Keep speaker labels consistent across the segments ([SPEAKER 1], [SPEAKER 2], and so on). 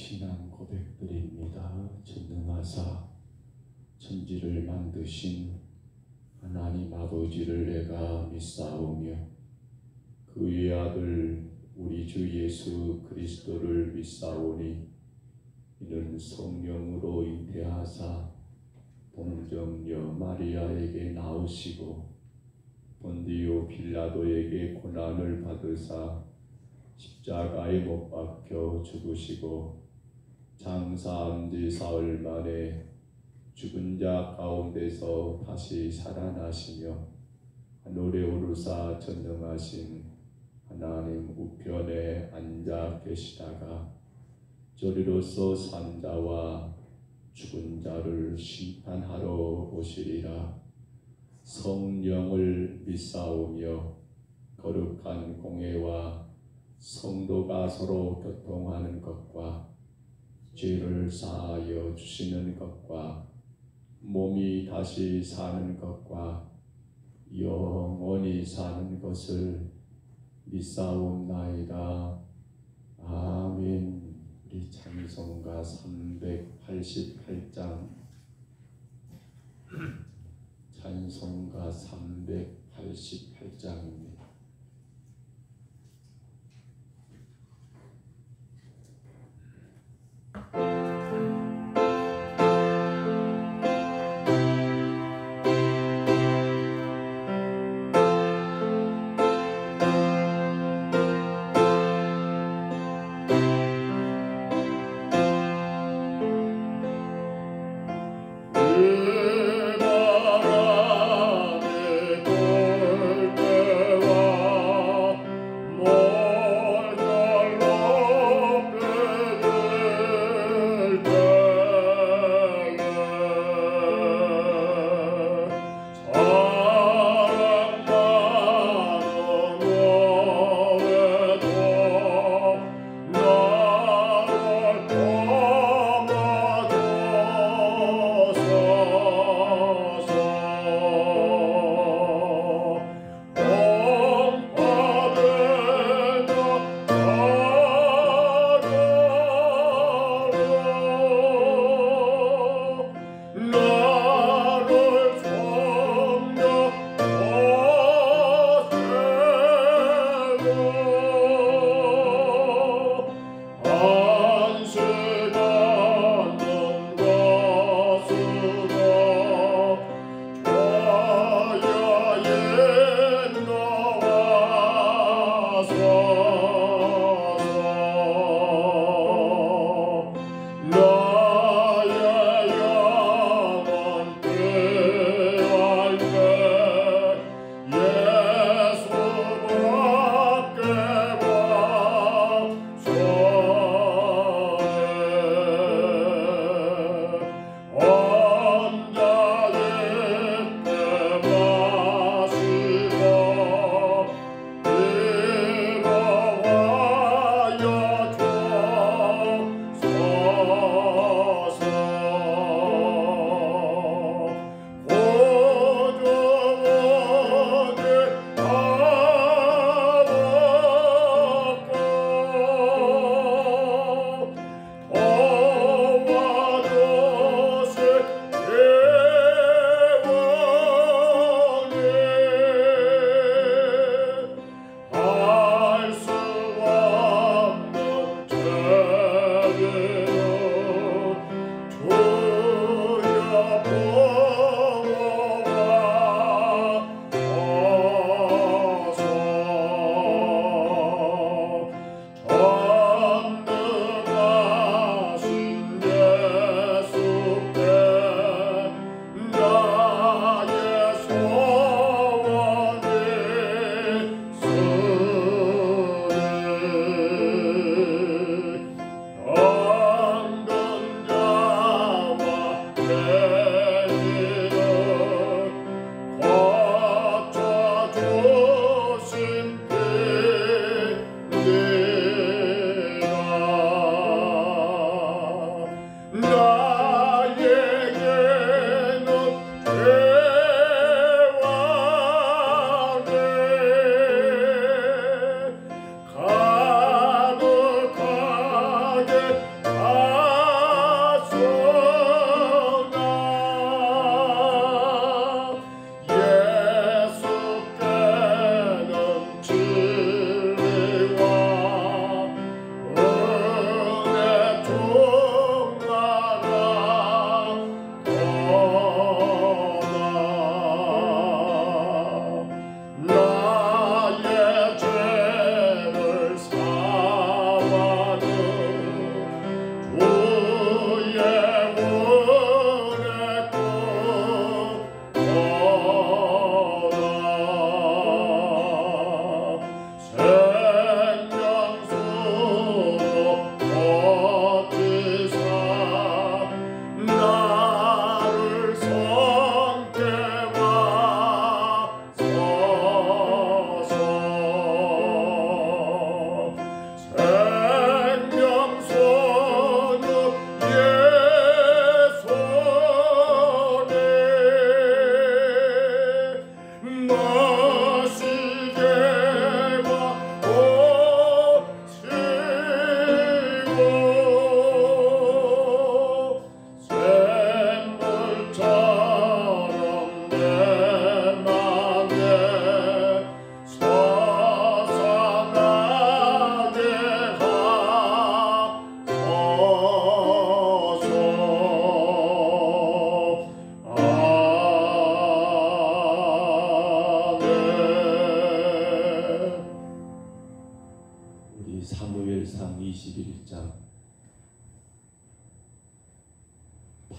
[SPEAKER 1] 신앙 고백드립니다. 전능하사 천지를 만드신 하나님 아버지를 내가 믿사오며 그의 아들 우리 주 예수 그리스도를 믿사오니 이는 성령으로 잉태하사 동정녀 마리아에게 나으시고 본디오 빌라도에게 고난을 받으사 십자가에 못 박혀 죽으시고 장사한 지 사흘 만에 죽은 자 가운데서 다시 살아나시며 하늘에 오르사 전능하신 하나님 우편에 앉아 계시다가 저리로서 산 자와 죽은 자를 심판하러 오시리라. 성령을 믿사오며 거룩한 공회와 성도가 서로 교통하는 것과 죄를 사하여 주시는 것과 몸이 다시 사는 것과 영원히 사는 것을 믿사옵나이다. 아멘. 우리 찬송가 388장 찬송가 388장입니다.
[SPEAKER 2] Oh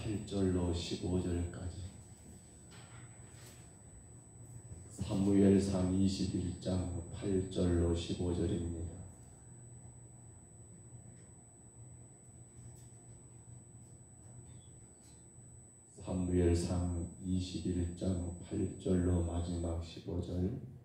[SPEAKER 1] 8절로 15절까지. 사무엘상 21장 8절로 15절입니다. 사무엘상 21장 8절로 마지막 15절.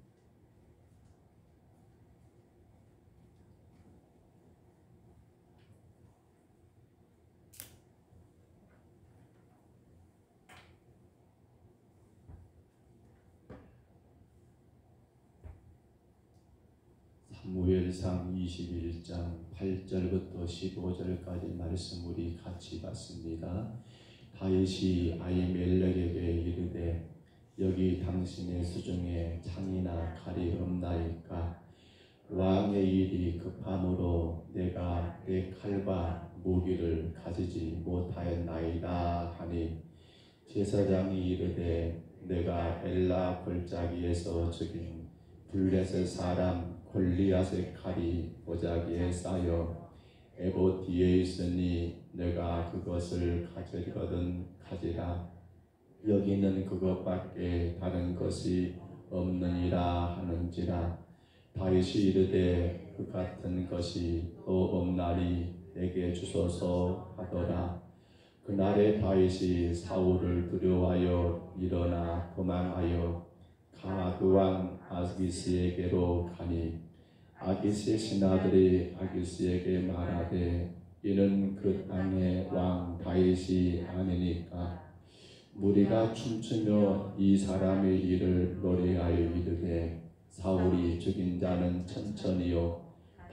[SPEAKER 1] 사무엘상 21장 8절부터 15절까지 말씀 우리 같이 봤습니다. 다윗이 아히멜렉에게 이르되 여기 당신의 수중에 창이나 칼이 없나이까? 왕의 일이 급함으로 내가 내 칼과 무기를 가지지 못하였나이다 하니 제사장이 이르되 내가 엘라 골짜기에서 죽인 블레셋 사람 골리앗의 칼이 보자기에 쌓여 에봇 뒤에 있으니 내가 그것을 가져거든 가지라. 여기는 그것밖에 다른 것이 없느니라 하는지라. 다윗이 이르되 그 같은 것이 또 없나니 내게 주소서 하더라. 그날에 다윗이 사울을 두려워하여 일어나 도망하여 가드 왕 아기스에게로 가니 아기스의 신하들이 아기스에게 말하되 이는 그 땅의 왕 다윗이 아니니까. 무리가 춤추며 이 사람의 일을 노래하여 이르되 사울이 죽인 자는 천천히요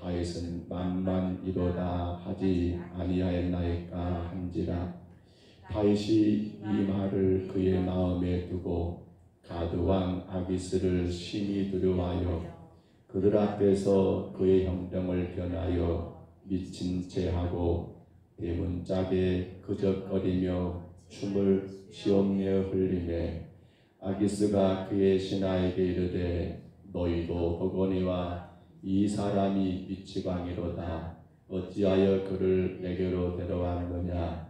[SPEAKER 1] 다윗은 만만이로다 하지 아니하였나이까 한지라. 다윗이 이 말을 그의 마음에 두고 가드 왕 아기스를 심히 두려워하여 그들 앞에서 그의 형병을 변하여 미친 채 하고 대문짝에 그적거리며 춤을 시험내어 흘리매 아기스가 그의 신하에게 이르되 너희도 보거니와 이 사람이 미치광이로다. 어찌하여 그를 내게로 데려왔느냐?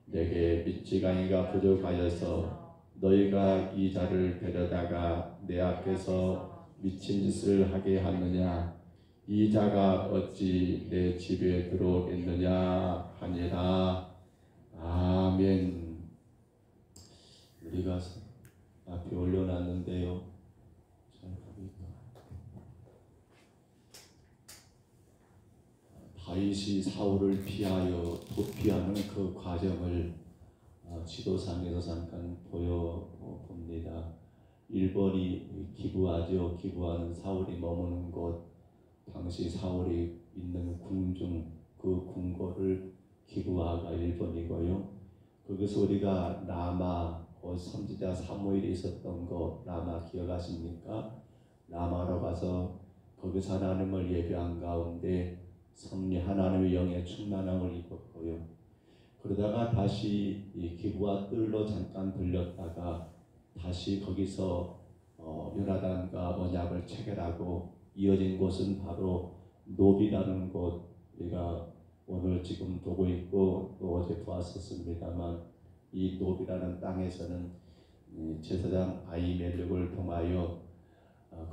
[SPEAKER 1] 내게 미치광이가 부족하여서 너희가 이 자를 데려다가 내 앞에서 미친 짓을 하게 하느냐? 이 자가 어찌 내 집에 들어오겠느냐 하니라. 아멘. 우리가 앞에 올려놨는데요. 잘 보니까 다윗이 사울을 피하여 도피하는 그 과정을 지도상에서 잠깐 보여봅니다. 1번이 기브아죠. 기브아는 사울이 머무는 곳, 당시 사울이 있는 궁중, 그 궁궐을 기브아가 1번이고요. 거기서 우리가 라마, 선지자 사무엘이 있었던 거 라마 기억하십니까? 라마로 가서 거기서 하나님을 예배한 가운데 성리 하나님의 영에 충만함을 입었고요. 그러다가 다시 이 기브아 뜰로 잠깐 들렸다가 다시 거기서 요나단과 언약을 체결하고 이어진 곳은 바로 노비라는 곳, 우리가 오늘 지금 보고 있고 또 어제 보았었습니다만 이 노비라는 땅에서는 제사장 아히멜렉을 통하여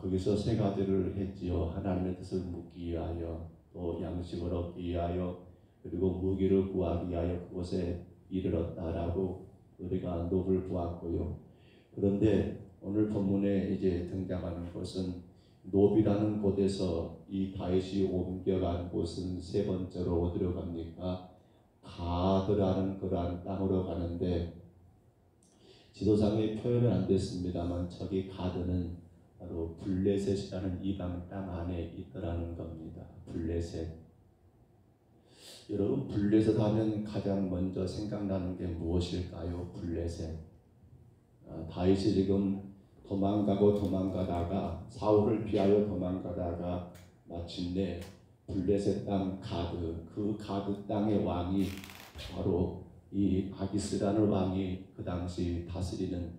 [SPEAKER 1] 거기서 세 가지를 했지요. 하나님의 뜻을 묻기 위하여, 또 양식을 얻기 위하여, 그리고 무기를 구하기 위하여 그곳에 이르렀다라고 우리가 노를 보았고요. 그런데 오늘 본문에 이제 등장하는 것은 노비라는 곳에서 이 다윗이 옮겨간 곳은 세 번째로 어디로 갑니까? 가드라는 그러한 땅으로 가는데 지도상에 표현은 안 됐습니다만 저기 가드는 바로 블레셋이라는 이방 땅 안에 있더라는 겁니다. 블레셋. 여러분, 블레셋 하면 가장 먼저 생각나는 게 무엇일까요? 블레셋. 다윗이 지금 도망가다가 사울을 피하여 도망가다가 마침내 블레셋 땅 가드, 그 가드 땅의 왕이 바로 이 아기스라는 왕이 그 당시 다스리는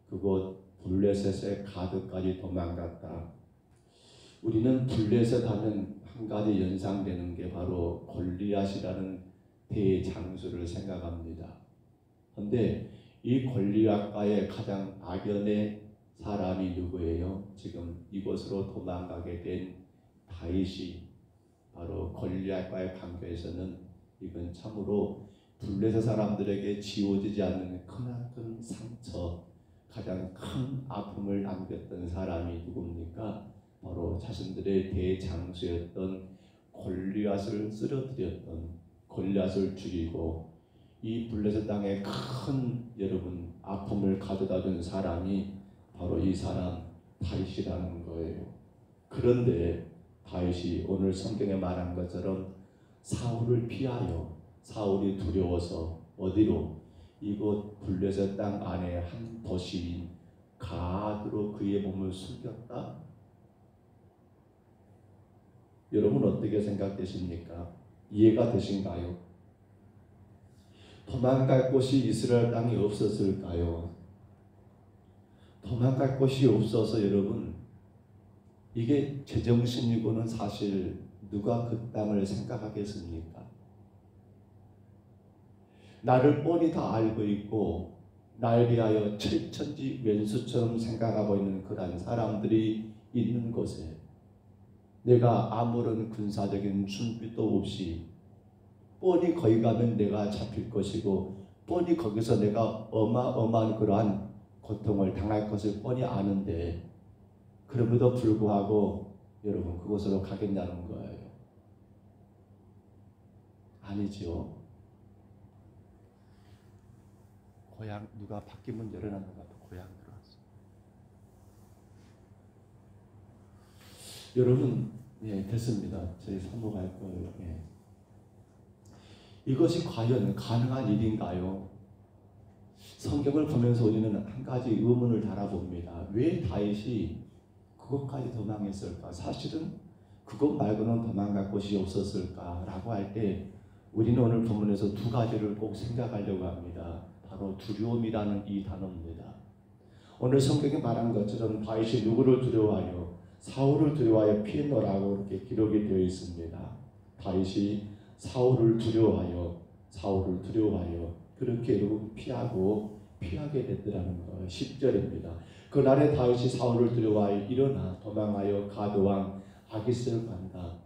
[SPEAKER 1] 그곳 블레셋의 가드까지 도망갔다. 우리는 블레셋 하면 한 가지 연상되는 게 바로 골리앗이라는 대장수를 생각합니다. 그런데 이 골리앗과의 가장 악연의 사람이 누구예요? 지금 이곳으로 도망가게 된 다윗이 바로 골리앗과의 관계에서는 이건 참으로 블레셋 사람들에게 지워지지 않는 크나큰 상처, 가장 큰 아픔을 남겼던 사람이 누굽니까? 바로 자신들의 대장수였던 골리앗을 쓰러뜨렸던, 골리앗을 죽이고 이 블레셋 땅에 큰 여러분 아픔을 가져다 준 사람이 바로 이 사람 다윗이라는 거예요. 그런데 다윗이 오늘 성경에 말한 것처럼 사울을 피하여, 사울이 두려워서 어디로? 이곳 블레셋 땅 안에 한 도시인 갓으로 그의 몸을 숨겼다. 여러분 어떻게 생각되십니까? 이해가 되신가요? 도망갈 곳이 이스라엘 땅이 없었을까요? 도망갈 곳이 없어서 여러분, 이게 제정신이고는 사실 누가 그 땅을 생각하겠습니까? 나를 뻔히 다 알고 있고 날 위하여 철천지 왼수처럼 생각하고 있는 그런 사람들이 있는 곳에 내가 아무런 군사적인 준비도 없이 뻔히 거기 가면 내가 잡힐 것이고 뻔히 거기서 내가 어마어마한 그러한 고통을 당할 것을 뻔히 아는데 그럼에도 불구하고 여러분 그곳으로 가겠냐는 거예요. 아니지요. 고향 누가 밖에 문 열어놨다가 고향 들어왔어. 여러분, 예, 됐습니다. 저희 사모갈 거예요. 예. 이것이 과연 가능한 일인가요? 성경을 보면서 우리는 한 가지 의문을 달아봅니다. 왜 다윗이 그것까지 도망했을까? 사실은 그것 말고는 도망갈 곳이 없었을까라고 할 때 우리는 오늘 본문에서 두 가지를 꼭 생각하려고 합니다. 바로 두려움이라는 이 단어입니다. 오늘 성경에 말한 것처럼 다윗이 누구를 두려워하여? 사울을 두려워하여 피했노라고 이렇게 기록이 되어 있습니다. 다윗이 사울을 두려워하여 그렇게 여러분 피하게 됐더라는 거예요. 10절입니다. 그날에 다윗이 사울을 두려워하여 일어나 도망하여 가드왕 아기스를 간다.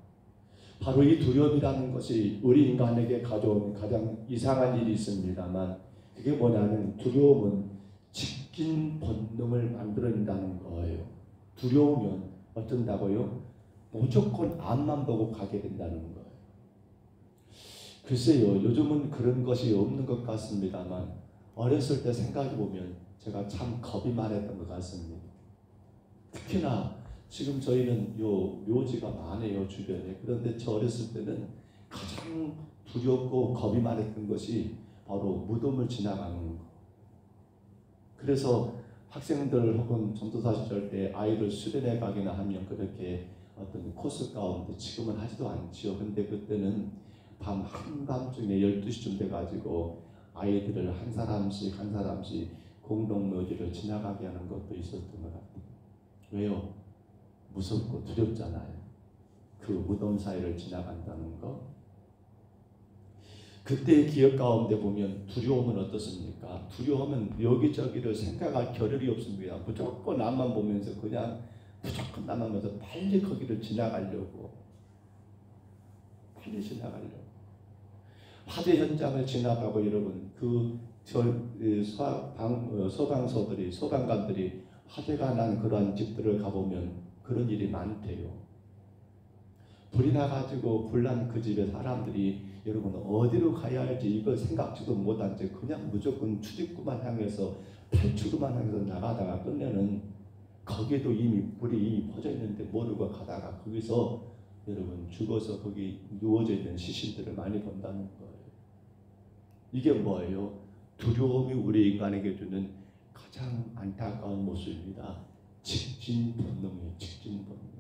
[SPEAKER 1] 바로 이 두려움이라는 것이 우리 인간에게 가져온 가장 이상한 일이 있습니다만 그게 뭐냐면 두려움은 직진 본능을 만들어낸다는 거예요. 두려우면 어쩐다고요? 무조건 앞만 보고 가게 된다는 거예요. 글쎄요, 요즘은 그런 것이 없는 것 같습니다만 어렸을 때 생각해보면 제가 참 겁이 많았던 것 같습니다. 특히나 지금 저희는 요 묘지가 많아요, 주변에. 그런데 저 어렸을 때는 가장 두렵고 겁이 많았던 것이 바로 무덤을 지나가는 거. 그래서 학생들 혹은 전도사 시절 때 아이들 수련회 가거나 하면 그렇게 어떤 코스 가운데 지금은 하지도 않지요. 근데 그때는 밤 한밤중에 12시쯤 돼가지고 아이들을 한 사람씩 공동묘지를 지나가게 하는 것도 있었던 것 같아요. 왜요? 무섭고 두렵잖아요. 그 무덤 사이를 지나간다는 거. 그때의 기억 가운데 보면 두려움은 어떻습니까? 두려움은 여기저기를 생각할 겨를이 없습니다. 무조건 나만 보면서 그냥 무조건 나만 보면서 빨리 거기를 지나가려고. 화재 현장을 지나가고 여러분 소방관들이 화재가 난 그러한 집들을 가보면 그런 일이 많대요. 불이 나가지고 불난 그 집에 사람들이 여러분 어디로 가야 할지 이걸 생각지도 못한 채 그냥 무조건 출입구만 향해서 탈출구만 향해서 나가다가 끝내는 거기에도 이미 불이 퍼져 있는데 모르고 가다가 거기서 여러분 죽어서 거기 누워져 있는 시신들을 많이 본다는 거예요. 이게 뭐예요? 두려움이 우리 인간에게 주는 가장 안타까운 모습입니다. 직진 본능이에요. 직진 본능.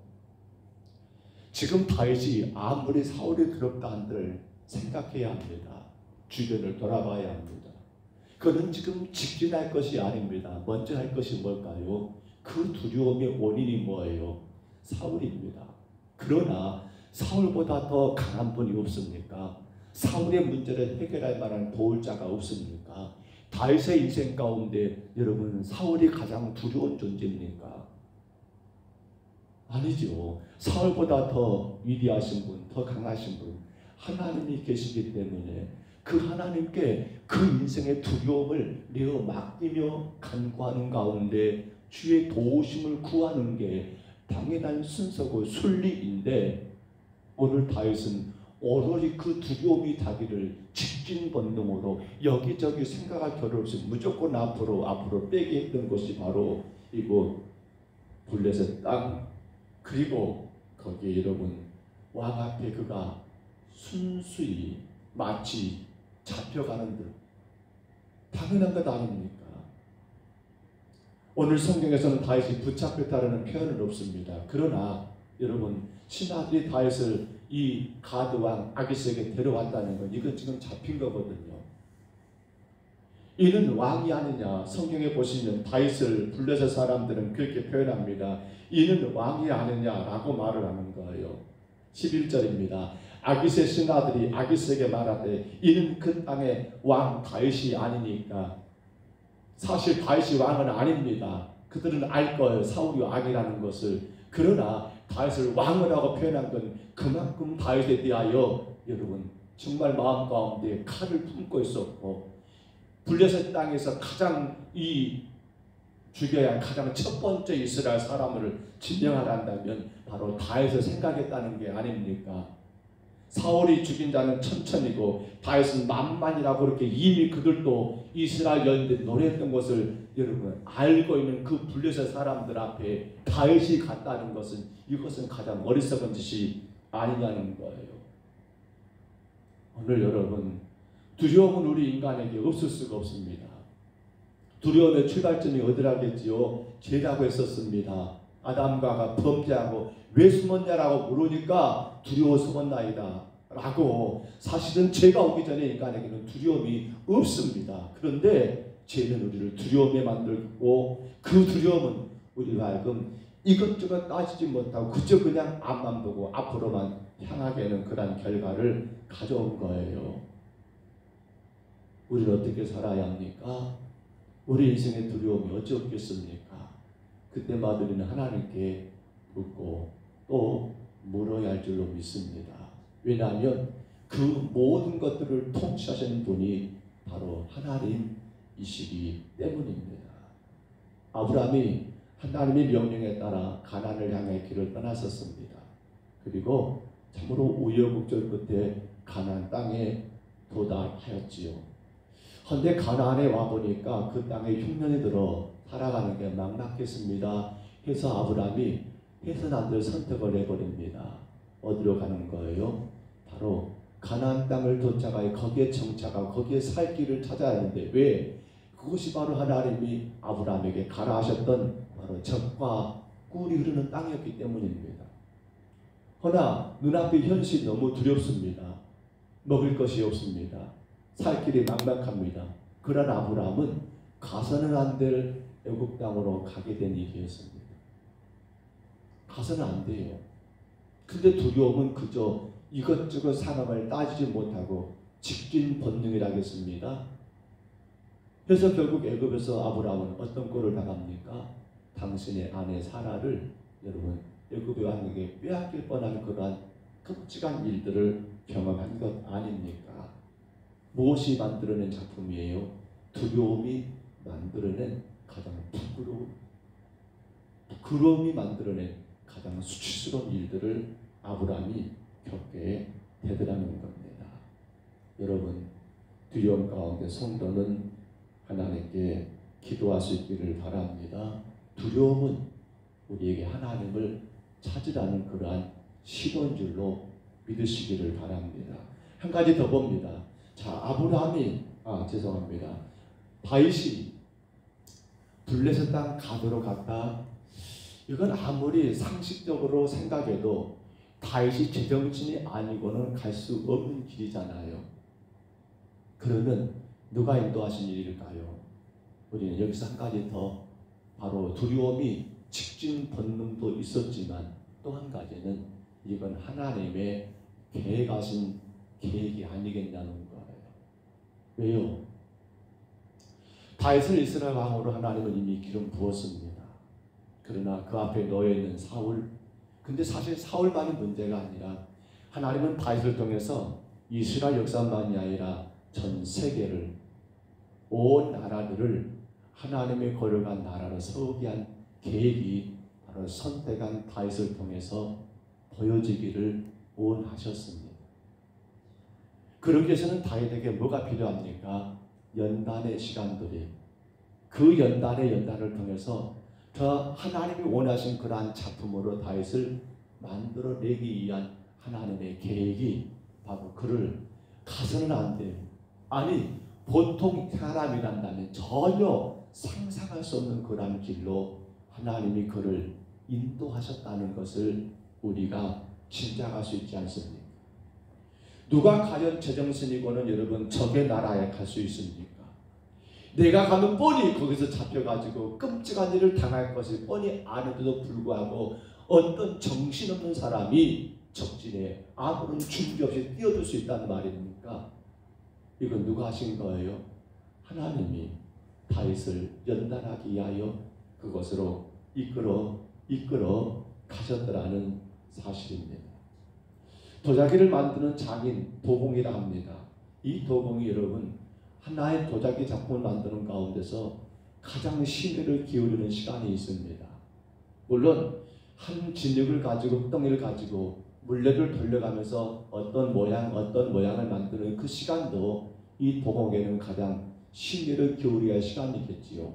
[SPEAKER 1] 지금 다윗이 아무리 사울이 두렵다 한들 생각해야 합니다. 주변을 돌아봐야 합니다. 그는 지금 직진할 것이 아닙니다. 먼저 할 것이 뭘까요? 그 두려움의 원인이 뭐예요? 사울입니다. 그러나 사울보다 더 강한 분이 없습니까? 사울의 문제를 해결할 만한 도울 자가 없습니까? 다윗의 인생 가운데 여러분 사울이 가장 두려운 존재입니까? 아니죠. 사울보다 더 위대하신 분, 더 강하신 분 하나님이 계시기 때문에 그 하나님께 그 인생의 두려움을 내어 맡기며 간구하는 가운데 주의 도우심을 구하는 게 당연한 순서고 순리인데, 오늘 다윗은 오로지 그 두려움이 자기를 직진 본능으로 여기저기 생각할 겨를 없이 무조건 앞으로 빼게 했던 것이 바로 이곳 블레셋 땅, 그리고 거기에 여러분 왕 앞에 그가 순수히 마치 잡혀가는 듯, 당연한 것 아닙니까? 오늘 성경에서는 다윗이 붙잡혔다는 표현은 없습니다. 그러나 여러분 신하들이 다윗을 이 가드 왕 아기스에게 데려왔다는 건 이건 지금 잡힌 거거든요. 이는 왕이 아니냐? 성경에 보시면 다윗을 블레셋 사람들은 그렇게 표현합니다. 이는 왕이 아니냐라고 말을 하는 거예요. 11절입니다. 아기스의 신하들이 아기스에게 말하되 이는 그 땅의 왕 다윗이 아니니까. 사실 다윗이 왕은 아닙니다. 그들은 알 거예요, 사울이 왕이라는 것을. 그러나 다윗을 왕이라고 표현한 건 그만큼 다윗에 대하여 여러분 정말 마음 가운데 칼을 품고 있었고, 블레셋 땅에서 가장 죽여야 할 가장 첫 번째 이스라엘 사람을 진명하란다면 바로 다윗을 생각했다는 게 아닙니까? 사울이 죽인 자는 천천이고 다윗은 만만이라고 그렇게 이미 그들도 이스라엘 여인들이 노래했던 것을 여러분 알고 있는 그 블레셋 사람들 앞에 다윗이 갔다는 것은, 이것은 가장 어리석은 짓이 아니냐는 거예요. 오늘 여러분 두려움은 우리 인간에게 없을 수가 없습니다. 두려움의 출발점이 어디라겠지요? 죄라고 했었습니다. 아담과가 범죄하고 왜 숨었냐라고 물으니까 두려워 숨었나이다 라고. 사실은 죄가 오기 전에 인간에게는 두려움이 없습니다. 그런데 죄는 우리를 두려움에 만들고, 그 두려움은 우리로 하여금 이것저것 따지지 못하고 그저 그냥 앞만 보고 앞으로만 향하게 하는 그런 결과를 가져온 거예요. 우리는 어떻게 살아야 합니까? 우리 인생의 두려움이 어찌 없겠습니까? 그때마다 우리는 하나님께 묻고 또 물어야 할 줄로 믿습니다. 왜냐하면 그 모든 것들을 통치하시는 분이 바로 하나님이시기 때문입니다. 아브라함이 하나님의 명령에 따라 가나안을 향해 길을 떠났었습니다. 그리고 참으로 우여곡절 끝에 가나안 땅에 도달하였지요. 그런데 가나안에 와보니까 그 땅에 흉년이 들어 살아가는 게 막막했습니다. 해서 아브라함이 해선 안 될 선택을 해버립니다. 어디로 가는 거예요? 바로 가나안 땅을 도착하여 거기에 정착하고 거기에 살 길을 찾아야 하는데, 왜? 그것이 바로 하나님이 아브라함에게 가라 하셨던 바로 젖과 꿀이 흐르는 땅이었기 때문입니다. 그러나 눈앞의 현실이 너무 두렵습니다. 먹을 것이 없습니다. 살 길이 막막합니다. 그러나 아브라함은 가서는 안 될 애굽 땅으로 가게 된 일이었습니다. 가서는 안 돼요. 근데 두려움은 그저 이것저것 상황을 따지지 못하고 직진 본능이라겠습니다. 그래서 결국 애굽에서 아브라함은 어떤 꼴을 당합니까? 당신의 아내 사라를 여러분 애굽의 왕에게 빼앗길 뻔한 그러한 끔찍한 일들을 경험한 것 아닙니까? 무엇이 만들어낸 작품이에요? 두려움이 만들어낸 가장 부끄러움이 만들어낸 가장 수치스러운 일들을 아브라함이 겪게 되더라는 겁니다. 여러분 두려움 가운데 성도는 하나님께 기도할 수 있기를 바랍니다. 두려움은 우리에게 하나님을 찾으라는 그러한 시도인 줄로 믿으시기를 바랍니다. 한 가지 더 봅니다. 자, 다윗이 블레셋 땅 가도로 갔다. 이건 아무리 상식적으로 생각해도 다윗이 제정신이 아니고는 갈 수 없는 길이잖아요. 그러면 누가 인도하신 일일까요? 우리는 여기서 한 가지 더, 바로 두려움이 직진 본능도 있었지만 또 한 가지는 이건 하나님의 계획하신 계획이 아니겠냐는 거예요. 왜요? 다윗을 이스라엘 왕으로 하나님은 이미 기름 부었습니다. 그러나 그 앞에 놓여 있는 사울, 근데 사실 사울만이 문제가 아니라 하나님은 다윗을 통해서 이스라엘 역사만이 아니라 전 세계를, 온 나라들을 하나님의 거룩한 나라로 세우게 한 계획이 바로 선택한 다윗을 통해서 보여지기를 원하셨습니다. 그러기 위해서는 다윗에게 뭐가 필요합니까? 연단의 시간들이, 그 연단을 통해서 더 하나님이 원하신 그러한 작품으로 다윗을 만들어내기 위한 하나님의 계획이 바로 그를 가서는 안 돼요. 아니 보통 사람이란다면 전혀 상상할 수 없는 그러한 길로 하나님이 그를 인도하셨다는 것을 우리가 짐작할 수 있지 않습니까? 누가 과연 제정신이고는 여러분 적의 나라에 갈 수 있습니까? 내가 가면 뻔히 거기서 잡혀가지고 끔찍한 일을 당할 것을 뻔히 아는데도 불구하고 어떤 정신없는 사람이 적진에 아무런 준비 없이 뛰어들 수 있다는 말입니까? 이건 누가 하신 거예요? 하나님이 다윗을 연단하기 위하여 그것으로 이끌어 가셨더라는 사실입니다. 도자기를 만드는 장인, 도공이라 합니다. 이 도공이 여러분 하나의 도자기 작품을 만드는 가운데서 가장 심혈을 기울이는 시간이 있습니다. 물론 한 진흙을 가지고, 덩이를 가지고 물레를 돌려가면서 어떤 모양을 만드는 그 시간도 이 도공에는 가장 심혈을 기울여야 할 시간이겠지요.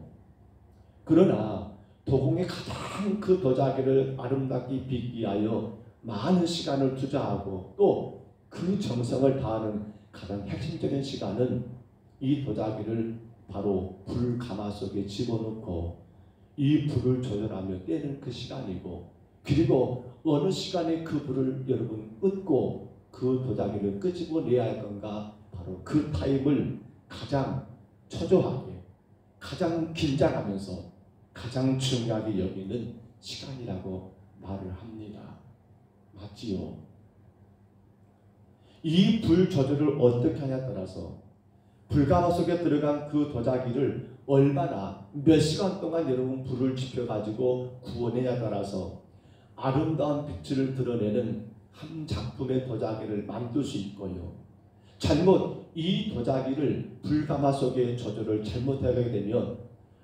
[SPEAKER 1] 그러나 도공이 가장 그 도자기를 아름답게 빚기 위하여 많은 시간을 투자하고 또 그 정성을 다하는 가장 핵심적인 시간은 이 도자기를 바로 불 가마속에 집어넣고 이 불을 조절하며 떼는 그 시간이고, 그리고 어느 시간에 그 불을 여러분 끄고 그 도자기를 끄집어내야 할 건가, 바로 그 타임을 가장 초조하게, 가장 긴장하면서 가장 중요하게 여기는 시간이라고 말을 합니다. 맞지요? 이 불 조절을 어떻게 하냐에 따라서 불가마 속에 들어간 그 도자기를 얼마나 몇 시간 동안 여러분 불을 지펴가지고 구워내냐에 따라서 아름다운 빛을 드러내는 한 작품의 도자기를 만들 수 있고요. 잘못 이 도자기를 불가마 속에 조절을 잘못하게 되면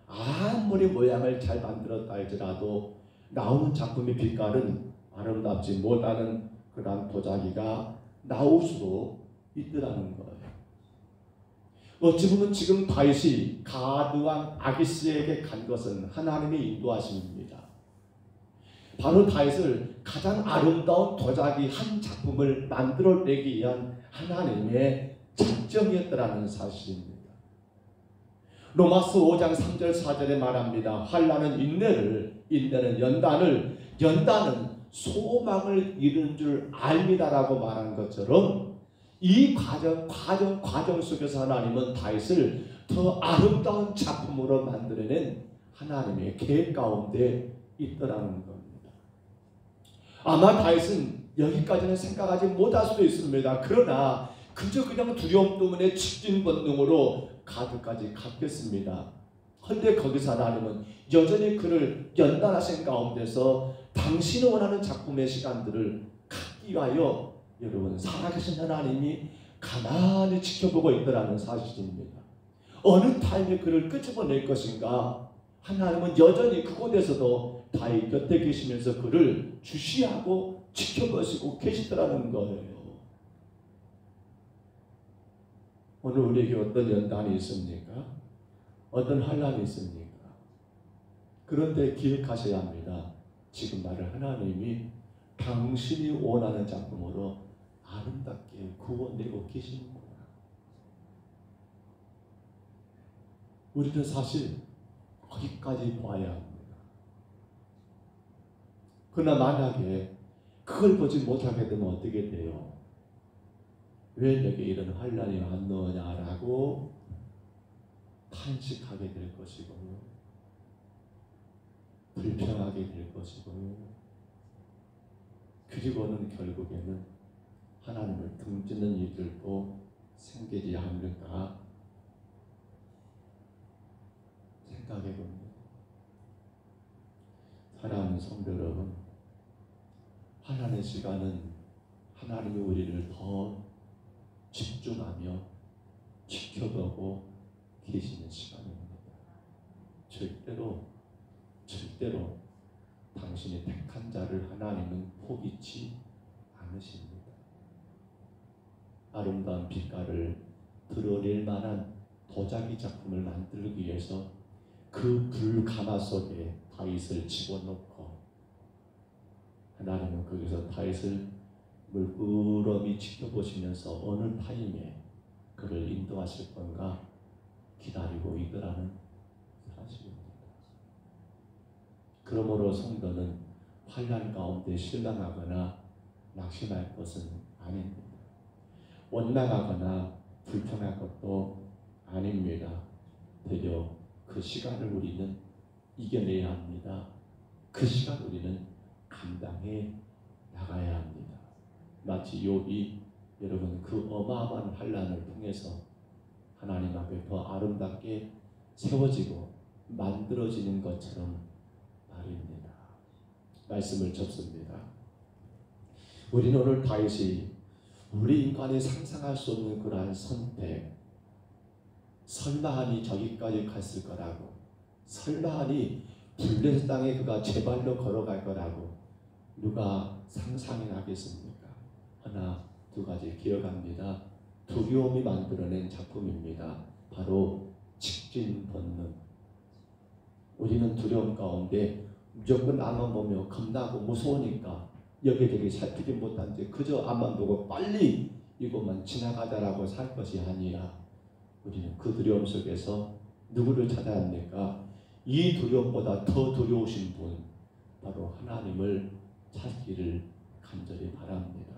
[SPEAKER 1] 아무리 모양을 잘 만들었다 할지라도 나오는 작품의 빛깔은 아름답지 못하는 그런 도자기가 나올 수도 있더라는 거예요. 어찌 보면 지금 다윗이 가드왕 아기스에게 간 것은 하나님의 인도하심입니다. 바로 다윗을 가장 아름다운 도자기 한 작품을 만들어내기 위한 하나님의 작정이었더라는 사실입니다. 로마서 5장 3절 4절에 말합니다. 환난은 인내는 연단은 소망을 이룬 줄 압니다라고 말한 것처럼 이 과정 속에서 하나님은 다윗을 더 아름다운 작품으로 만들어낸 하나님의 계획 가운데 있더라는 겁니다. 아마 다윗은 여기까지는 생각하지 못할 수도 있습니다. 그러나 그냥 두려움 때문에 직진 본능으로 가드까지 갔겠습니다. 그런데 거기서 하나님은 여전히 그를 연단하신 가운데서 당신이 원하는 작품의 시간들을 갖기 위하여 여러분 살아계신 하나님이 가만히 지켜보고 있더라는 사실입니다. 어느 타임에 그를 끄집어낼 것인가, 하나님은 여전히 그곳에서도 다윗 곁에 계시면서 그를 주시하고 지켜보시고 계시더라는 거예요. 오늘 우리에게 어떤 연단이 있습니까? 어떤 환난이 있습니까? 그런데 기억하셔야 합니다. 지금 말을 하나님이 당신이 원하는 작품으로 아름답게 구워내고 계시는구나. 우리는 사실 거기까지 봐야 합니다. 그러나 만약에 그걸 보지 못하게 되면 어떻게 돼요? 왜 내게 이런 환난이 왔느냐라고 탄식하게 될 것이고요. 불평하게 될 것이고요. 그리고는 결국에는 하나님을 등지는 일들도 생기지 않을까 생각해 봅니다. 사랑하는 성도 여러분, 환난의 시간은 하나님이 우리를 더 집중하며 지켜보고 계시는 시간입니다. 절대로 당신이 택한 자를 하나님은 포기치 않으십니다. 아름다운 빛깔을 드러낼 만한 도자기 작품을 만들기 위해서 그 불가마 속에 다윗을 집어넣고 하나님은 거기서 다윗을 물끄러미 지켜보시면서 어느 타임에 그를 인도하실 건가 기다리고 있더라는 사실입니다. 그러므로 성도는 환난 가운데 실망하거나 낙심할 것은 아닙니다. 원망하거나 불평할 것도 아닙니다. 되려 그 시간을 우리는 이겨내야 합니다. 그 시간 우리는 감당해 나가야 합니다. 마치 욥이 여러분 그 어마어마한 환난을 통해서 하나님 앞에 더 아름답게 세워지고 만들어지는 것처럼 말입니다. 말씀을 접습니다. 우리는 오늘 다윗이 우리 인간이 상상할 수 없는 그러한 선택, 설마하니 저기까지 갔을 거라고, 설마하니 블레셋 땅에 그가 제 발로 걸어갈 거라고 누가 상상이 나겠습니까? 하나, 두 가지 기억합니다. 두려움이 만들어낸 작품입니다. 바로 직진 본능. 우리는 두려움 가운데 무조건 앞만 보며 겁나고 무서우니까 여기저기 살피지 못한 채 그저 앞만 보고 빨리 이곳만 지나가자라고 살 것이 아니라 우리는 그 두려움 속에서 누구를 찾아야 합니까? 이 두려움보다 더 두려우신 분, 바로 하나님을 찾기를 간절히 바랍니다.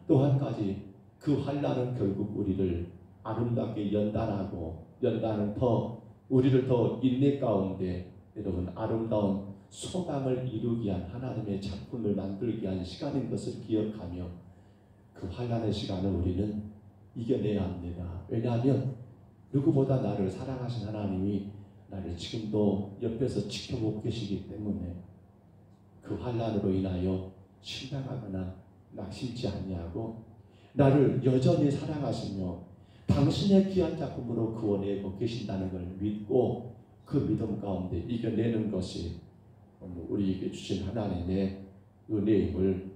[SPEAKER 1] 또 한 가지, 그 환난은 결국 우리를 아름답게 연단은 더 우리를 더 인내 가운데 여러분 아름다운 소망을 이루기 위한 하나님의 작품을 만들기 위한 시간인 것을 기억하며 그 환난의 시간을 우리는 이겨내야 합니다. 왜냐하면 누구보다 나를 사랑하신 하나님이 나를 지금도 옆에서 지켜보고 계시기 때문에 그 환난으로 인하여 실망하거나 낙심치 아니하고 나를 여전히 사랑하시며 당신의 귀한 작품으로 구원하고 계신다는 걸 믿고 그 믿음 가운데 이겨내는 것이 오늘 우리에게 주신 하나님의 은혜임을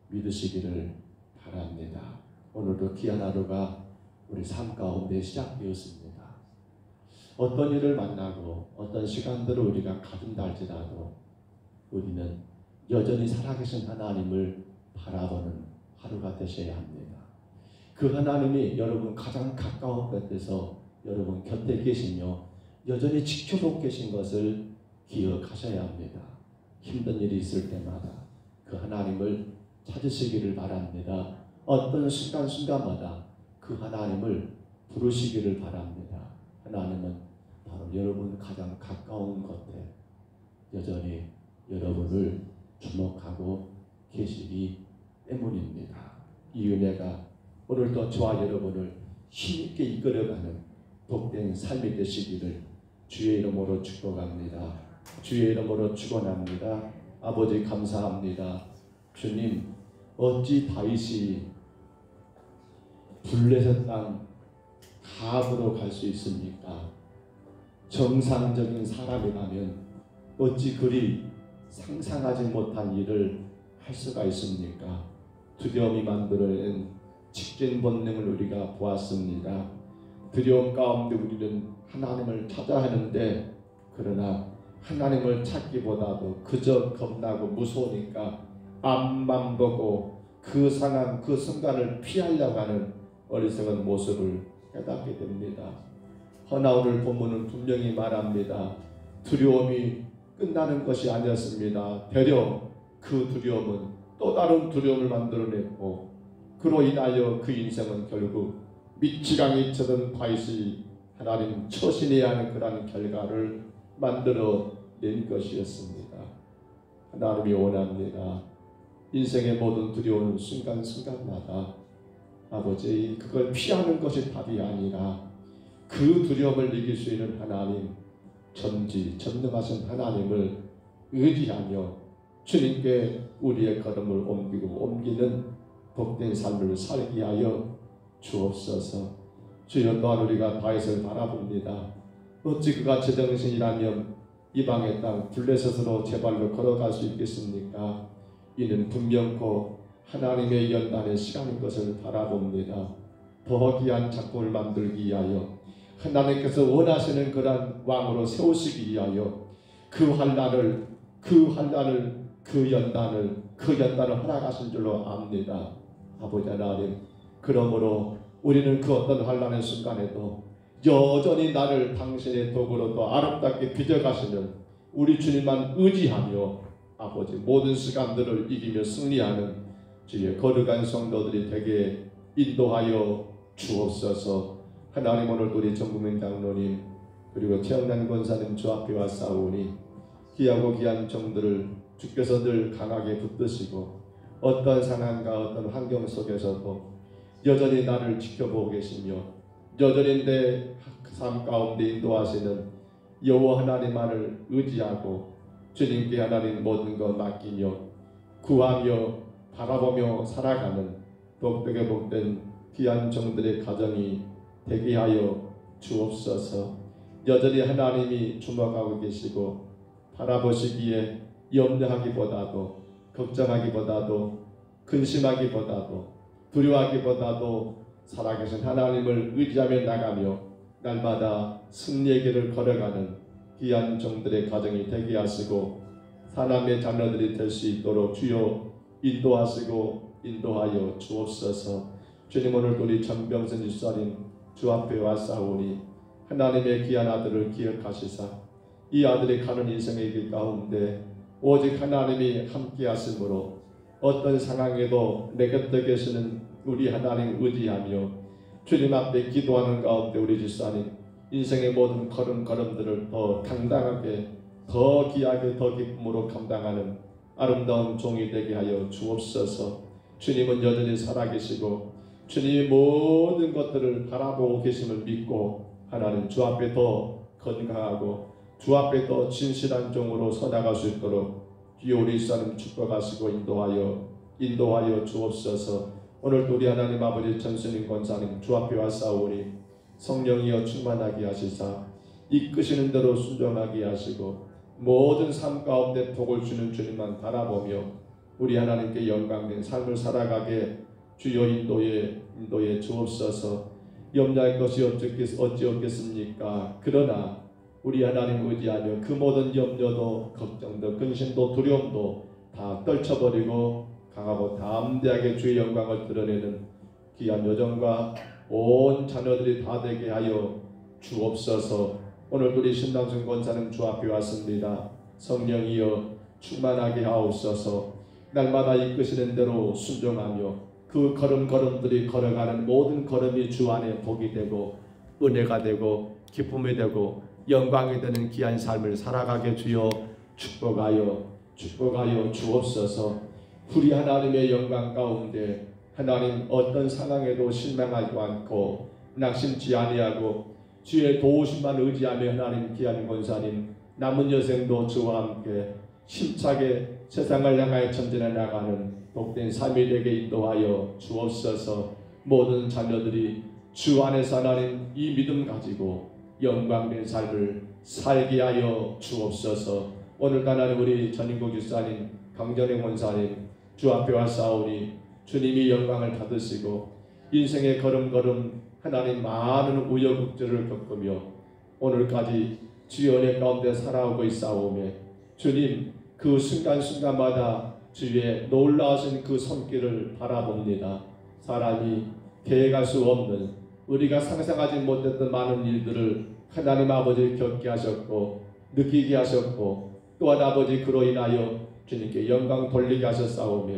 [SPEAKER 1] 믿으시기를 바랍니다. 오늘도 귀한 하루가 우리 삶 가운데 시작되었습니다. 어떤 일을 만나고 어떤 시간들을 우리가 가진다 할지라도 우리는 여전히 살아계신 하나님을 바라보는 하루가 되셔야 합니다. 그 하나님이 여러분 가장 가까운 곳에서 여러분 곁에 계시며 여전히 지켜보고 계신 것을 기억하셔야 합니다. 힘든 일이 있을 때마다 그 하나님을 찾으시기를 바랍니다. 어떤 순간순간마다 그 하나님을 부르시기를 바랍니다. 하나님은 바로 여러분 가장 가까운 곳에 여전히 여러분을 주목하고 계시기 때문입니다. 이 은혜가 오늘도 저와 여러분을 힘있게 이끌어가는 복된 삶이 되시기를 주의 이름으로 축복합니다. 주의 이름으로 축원합니다. 아버지 감사합니다. 주님, 어찌 다윗이 블레셋 땅 가브로 갈 수 있습니까? 정상적인 사람이라면 어찌 그리 상상하지 못한 일을 할 수가 있습니까? 두려움이 만들어낸 직진 본능을 우리가 보았습니다. 두려움 가운데 우리는 하나님을 찾아야 하는데 그러나 하나님을 찾기보다도 그저 겁나고 무서우니까 앞만 보고 그 상황 그 순간을 피하려고 하는 어리석은 모습을 깨닫게 됩니다. 허나 오늘 본문은 분명히 말합니다. 두려움이 끝나는 것이 아니었습니다. 되려 그 두려움은 또 다른 두려움을 만들어냈고 그로 인하여 그 인생은 결국 미치광이 쳐든 다윗이 하나님 처신해야 하는 그런 결과를 만들어낸 것이었습니다. 하나님이 원합니다. 인생의 모든 두려운 순간순간마다 아버지 그걸 피하는 것이 답이 아니라 그 두려움을 이길 수 있는 하나님, 전능하신 하나님을 의지하며 주님께 우리의 걸음을 옮기는 복된 삶을 살게 하여 주옵소서. 주여, 또한 우리가 다윗을 바라봅니다. 어찌 그가 제정신이라면 이 방의 땅 블레셋으로 제 발로 걸어갈 수 있겠습니까? 이는 분명코 하나님의 연단의 시간인 것을 바라봅니다. 더 귀한 작품을 만들기 위하여 하나님께서 원하시는 그런 왕으로 세우시기 위하여 그 환난을 그 연단을 허락하신 줄로 압니다. 아버지 하나님, 그러므로 우리는 그 어떤 환난의 순간에도 여전히 나를 당신의 도구로 또 아름답게 빚어가시는 우리 주님만 의지하며 아버지 모든 시간들을 이기며 승리하는 주의 거룩한 성도들이 되게 인도하여 주옵소서. 하나님, 오늘 우리 정국민 장로님 그리고 최영란 권사님 주 앞에 와 싸우니 귀하고 귀한 종들을 주께서 늘 강하게 붙드시고 어떤 상황과 어떤 환경 속에서도 여전히 나를 지켜보고 계시며 여전히 내 삶 가운데 인도하시는 여호와 하나님만을 의지하고 주님께 하나님 모든 것 맡기며 구하며 바라보며 살아가는 복되게 복된 귀한 종들의 가정이 되게 하여 주옵소서. 여전히 하나님이 주목하고 계시고 바라보시기에 염려하기보다도 걱정하기보다도 근심하기보다도 두려워하기보다도 살아계신 하나님을 의지하며 나가며 날마다 승리의 길을 걸어가는 귀한 종들의 가정이 되게 하시고 사람의 자녀들이 될 수 있도록 주여 인도하여 주옵소서. 주님, 오늘 우리 정병선 집사님 주 앞에 와 싸우니 하나님의 귀한 아들을 기억하시사 이 아들이 가는 인생의 길 가운데 오직 하나님이 함께 하심으로 어떤 상황에도 내 곁에 계시는 우리 하나님 의지하며 주님 앞에 기도하는 가운데 우리 집사님 인생의 모든 걸음들을 더 당당하게 더 귀하게 더 기쁨으로 감당하는 아름다운 종이 되게 하여 주옵소서. 주님은 여전히 살아계시고 주님이 모든 것들을 바라보고 계심을 믿고 하나님 주 앞에 더 건강하고 주 앞에 더 진실한 종으로 서나갈 수 있도록 주여 우리 집사님 축복하시고 인도하여 주옵소서. 오늘 우리 하나님 아버지 전수님 권사님 주 앞에 와 싸우니 성령이여 충만하게 하시사 이끄시는 대로 순종하게 하시고 모든 삶 가운데 복을 주는 주님만 바라보며 우리 하나님께 영광된 삶을 살아가게 주여 인도에 주옵소서. 염려할 것이 어찌 없겠습니까? 그러나 우리 하나님 의지하며 그 모든 염려도 걱정도 근심도 두려움도 다 떨쳐버리고 강하고 담대하게 주의 영광을 드러내는 귀한 여정과 온 자녀들이 다 되게 하여 주옵소서. 오늘 우리 신당순 권사님 주 앞에 왔습니다. 성령이여 충만하게 하옵소서. 날마다 이끄시는 대로 순종하며 그 걸음들이 걸어가는 모든 걸음이 주 안에 복이 되고 은혜가 되고 기쁨이 되고 영광이 되는 귀한 삶을 살아가게 주여 축복하여 주옵소서. 우리 하나님의 영광 가운데 하나님 어떤 상황에도 실망하지 않고 낙심치 아니하고 주의 도우심만 의지하며 하나님 귀한 권사님 남은 여생도 주와 함께 힘차게 세상을 향하여 전진해 나가는 복된 삶이 되게 인도하여 주옵소서. 모든 자녀들이 주 안에서 하나님 이 믿음 가지고 영광된 삶을 살게 하여 주옵소서. 오늘 하나님 우리 전인국 집사님 강전행 원사님 주 앞에 와 싸우니 주님이 영광을 받으시고 인생의 걸음걸음 하나님 많은 우여곡절을 겪으며 오늘까지 주의 은혜 가운데 살아오고 있사오매 주님 그 순간순간마다 주의 놀라우신 그 손길을 바라봅니다. 사람이 계획할 수 없는 우리가 상상하지 못했던 많은 일들을 하나님 아버지 겪게 하셨고 느끼게 하셨고 또한 아버지 그로 인하여 주님께 영광 돌리게 하셨사오며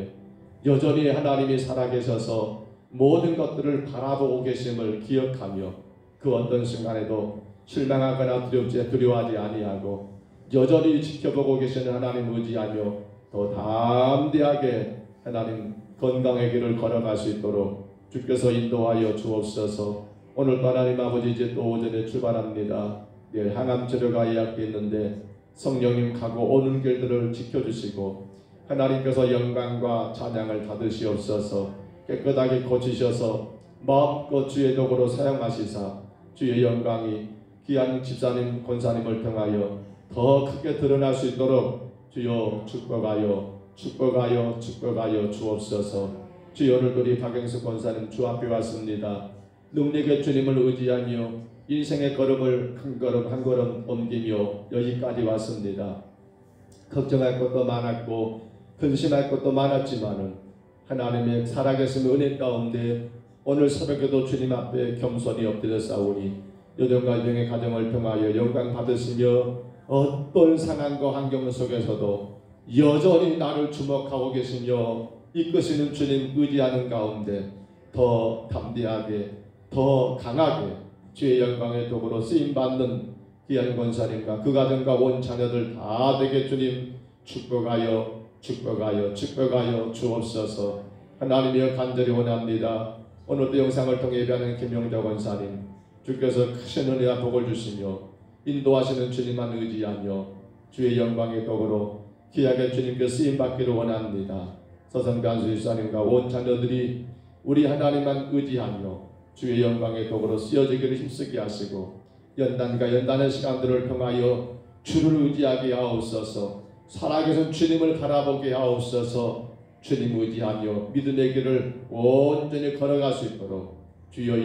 [SPEAKER 1] 여전히 하나님이 살아계셔서 모든 것들을 바라보고 계심을 기억하며 그 어떤 순간에도 실망하거나 두려워하지 아니하고 여전히 지켜보고 계시는 하나님 의지하며 더 담대하게 하나님 건강의 길을 걸어갈 수 있도록 주께서 인도하여 주옵소서. 오늘도 하나님 아버지 이제 또 오전에 출발합니다.
[SPEAKER 2] 내일 항암 치료가 예약되어 있는데 성령님 가고 오는 길들을 지켜주시고 하나님께서 영광과 찬양을 받으시옵소서. 깨끗하게 고치셔서 마음껏 주의 도구로 사용하시사 주의 영광이 귀한 집사님 권사님을 통하여 더 크게 드러날 수 있도록 주여 축복하여 축복하여 축복하여 주옵소서. 주여 오늘 우리 박영수 권사님 주 앞에 왔습니다. 능력의 주님을 의지하며 인생의 걸음을 한 걸음 한 걸음 옮기며 여기까지 왔습니다. 걱정할 것도 많았고 근심할 것도 많았지만은 하나님의 살아계신 은혜 가운데 오늘 새벽에도 주님 앞에 겸손히 엎드려 싸우니 여정과 여정의 가정을 통하여 영광 받으시며 어떤 상황과 환경 속에서도 여전히 나를 주목하고 계시며 이끄시는 주님 의지하는 가운데 더 담대하게 더 강하게 주의 영광의 도구로 쓰임받는 귀한 권사님과 그 가정과 온 자녀들 다 되게 주님 축복하여 축복하여 축복하여 주옵소서. 하나님이여 간절히 원합니다. 오늘도 영상을 통해 예배하는 김용자 권사님 주께서 크신 은혜와 복을 주시며 인도하시는 주님만 의지하며 주의 영광의 도구로 귀하게 주님께 쓰임받기를 원합니다. 서성간수 집사님과 온 자녀들이 우리 하나님만 의지하며 주의 영광의 도구로 쓰여지기를 힘쓰게 하시고 연단과 연단의 시간들을 통하여 주를 의지하게 하옵소서. 살아계신 주님을 바라보게 하옵소서. 주님 의지하며 믿음의 길을 온전히 걸어갈 수 있도록 주여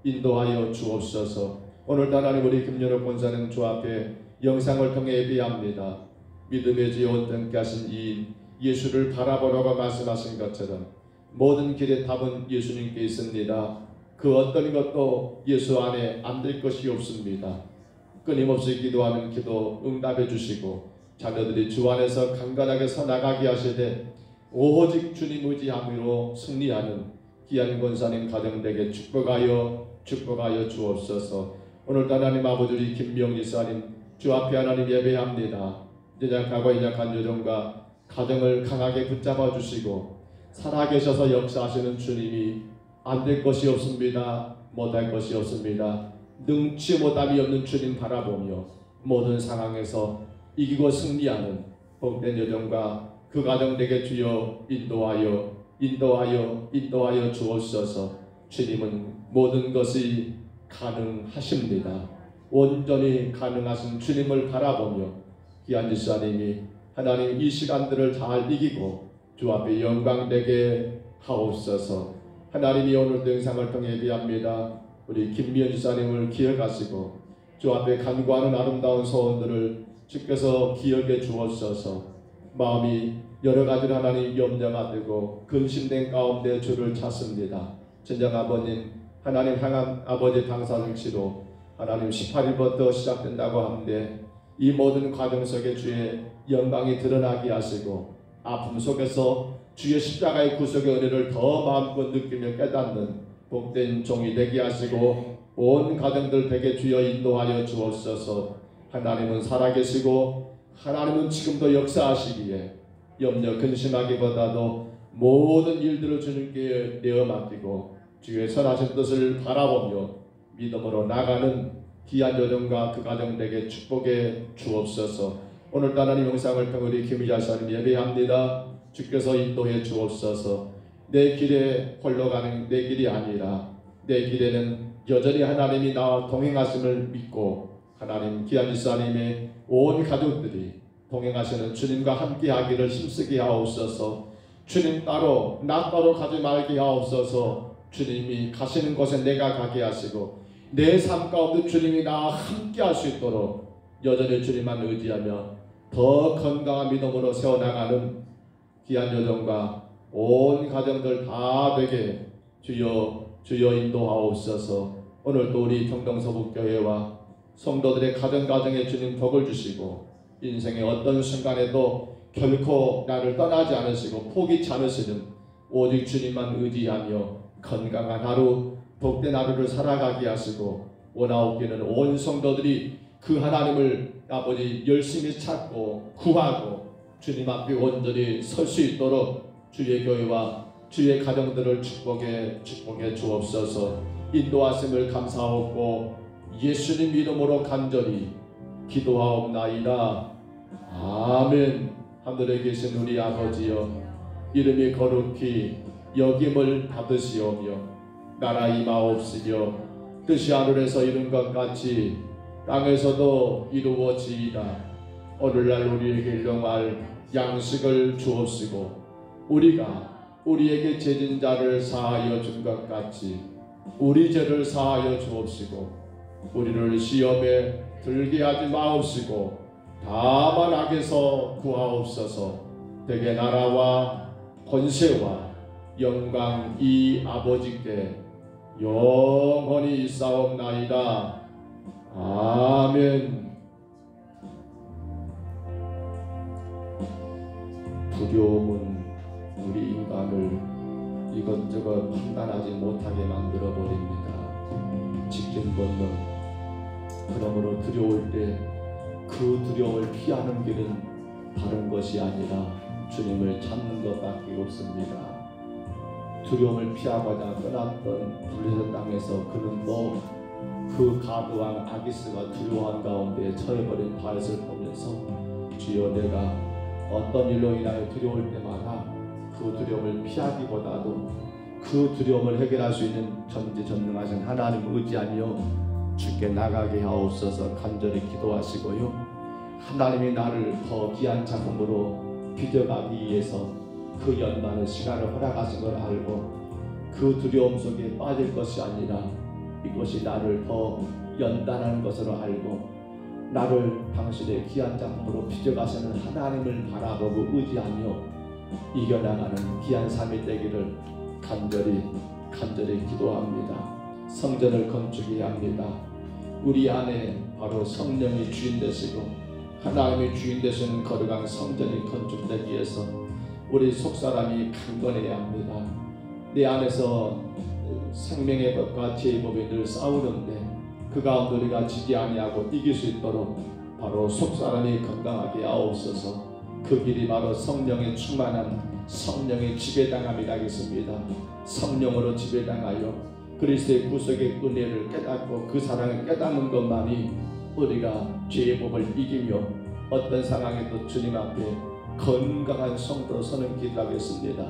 [SPEAKER 2] 인도하여 주옵소서. 오늘도 하나님 우리 김연옥 권사님 주 앞에 영상을 통해 예배합니다. 믿음의 주여 온전케 하신 이 예수를 바라보라고 말씀하신 것처럼 모든 길의 답은 예수님께 있습니다. 그 어떤 것도 예수 안에 안 될 것이 없습니다. 끊임없이 기도하는 기도 응답해 주시고 자녀들이 주 안에서 강건하게 서나가게 하시되 오직 주님 의지함으로 승리하는 귀한 권사님 가정되게 축복하여 주옵소서. 오늘도 하나님 아버지 우리 김명지 사님 주 앞에 하나님 예배합니다. 연약하고 연약한 여정과 가정을 강하게 붙잡아 주시고 살아계셔서 역사하시는 주님이 안 될 것이 없습니다. 못할 것이 없습니다. 능치 못함이 없는 주님 바라보며 모든 상황에서 이기고 승리하는 복된 여정과 그 가정되게 주여 인도하여 주옵소서. 주님은 모든 것이 가능하십니다. 온전히 가능하신 주님을 바라보며 귀한 집사님이 하나님 이 시간들을 잘 이기고 주 앞에 영광되게 하옵소서. 하나님이 오늘도 영상을 통해 예배합니다. 우리 김미연 집사님을 기억하시고 주 앞에 간구하는 아름다운 소원들을 주께서 기억해 주옵소서. 마음이 여러 가지로 하나님 염려가 되고 근심된 가운데 주를 찾습니다. 진정 아버님 하나님 향한 아버지 방사능치로 하나님 18일부터 시작된다고 하는데 이 모든 과정 속에 주의 영광이 드러나게 하시고 아픔 속에서 주의 십자가의 구속의 은혜를 더 마음껏 느끼며 깨닫는 복된 종이 되게 하시고 온 가정들 되게 주여 인도하여 주옵소서. 하나님은 살아계시고 하나님은 지금도 역사하시기에 염려 근심하기보다도 모든 일들을 주님께 내어 맡기고 주의 선하신 뜻을 바라보며 믿음으로 나가는 귀한 여정과 그 가정 되게 축복해 주옵소서. 오늘도 하나님 영상을 통해 우리 김희자 사님 예배합니다. 주께서 인도해 주옵소서. 내 길에 홀로 가는 내 길이 아니라 내 길에는 여전히 하나님이 나와 동행하심을 믿고 하나님 귀한 집사님의 온 가족들이 동행하시는 주님과 함께 하기를 힘쓰게 하옵소서. 주님 따로 나 따로 가지 말게 하옵소서. 주님이 가시는 곳에 내가 가게 하시고 내 삶 가운데 주님이 나와 함께 할 수 있도록 여전히 주님만 의지하며 더 건강한 믿음으로 세워나가는 귀한 여정과 온 가정들 다 되게 주여 인도하옵소서. 오늘도 우리 평동서북교회와 성도들의 가정에 주님 복을 주시고 인생의 어떤 순간에도 결코 나를 떠나지 않으시고 포기치 않으시는 오직 주님만 의지하며 건강한 하루 복된 하루를 살아가게 하시고 원하옵기는 온 성도들이 그 하나님을 아버지 열심히 찾고 구하고 주님 앞에 온전히 설 수 있도록 주의 교회와 주의 가정들을 축복해 주옵소서. 인도하심을 감사하고 예수님 이름으로 간절히 기도하옵나이다. 아멘. 하늘에 계신 우리 아버지여, 이름이 거룩히 여김을 받으시오며 나라 임하옵시며 뜻이 하늘에서 이룬 것 같이 땅에서도 이루어지이다. 오늘날 우리에게 일용할 양식을 주옵시고 우리가 우리에게 죄진 자를 사하여 준 것 같이 우리 죄를 사하여 주옵시고 우리를 시험에 들게 하지 마옵시고 다만 악에서 구하옵소서. 대개 나라와 권세와 영광이 아버지께 영원히 있사옵나이다. 아멘. 두려움은 우리 인간을 이것저것 판단하지 못하게 만들어 버립니다. 지킨 본능. 그러므로 두려울 때 그 두려움을 피하는 길은 다른 것이 아니라 주님을 찾는 것밖에 없습니다. 두려움을 피하고자 떠났던 블레셋 땅에서 그는 또 그 가드왕 아기스가 두려워한 가운데 처해버린 다윗을 보면서 주여 내가 어떤 일로 인하여 두려울 때마다 그 두려움을 피하기보다도 그 두려움을 해결할 수 있는 전지전능하신 하나님을 의지하며 주께 나가게 하옵소서. 간절히 기도하시고요. 하나님이 나를 더 귀한 작품으로 빚어가기 위해서 그 연단의 시간을 허락하신 걸 알고 그 두려움 속에 빠질 것이 아니라 이것이 나를 더 연단하는 것으로 알고 나를 당신의 귀한 작품으로 빚어가시는 하나님을 바라보고 의지하며 이겨나가는 귀한 삶이 되기를 간절히 기도합니다. 성전을 건축해야 합니다. 우리 안에 바로 성령이 주인 되시고 하나님이 주인 되시는 거룩한 성전이 건축되기 위해서 우리 속사람이 강건해야 합니다. 내 안에서 생명의 법과 지혜의 법이 늘 싸우는데 그 가운데 우리가 지지 아니하고 이길 수 있도록 바로 속사람이 건강하게 하옵소서. 그 길이 바로 성령의 충만한 성령의 지배당함이 되겠습니다. 성령으로 지배당하여 그리스도의 구속의 은혜를 깨닫고 그 사랑을 깨닫는 것만이 우리가 죄의 법을 이기며 어떤 상황에도 주님 앞에 건강한 성도로 서는 기도하겠습니다.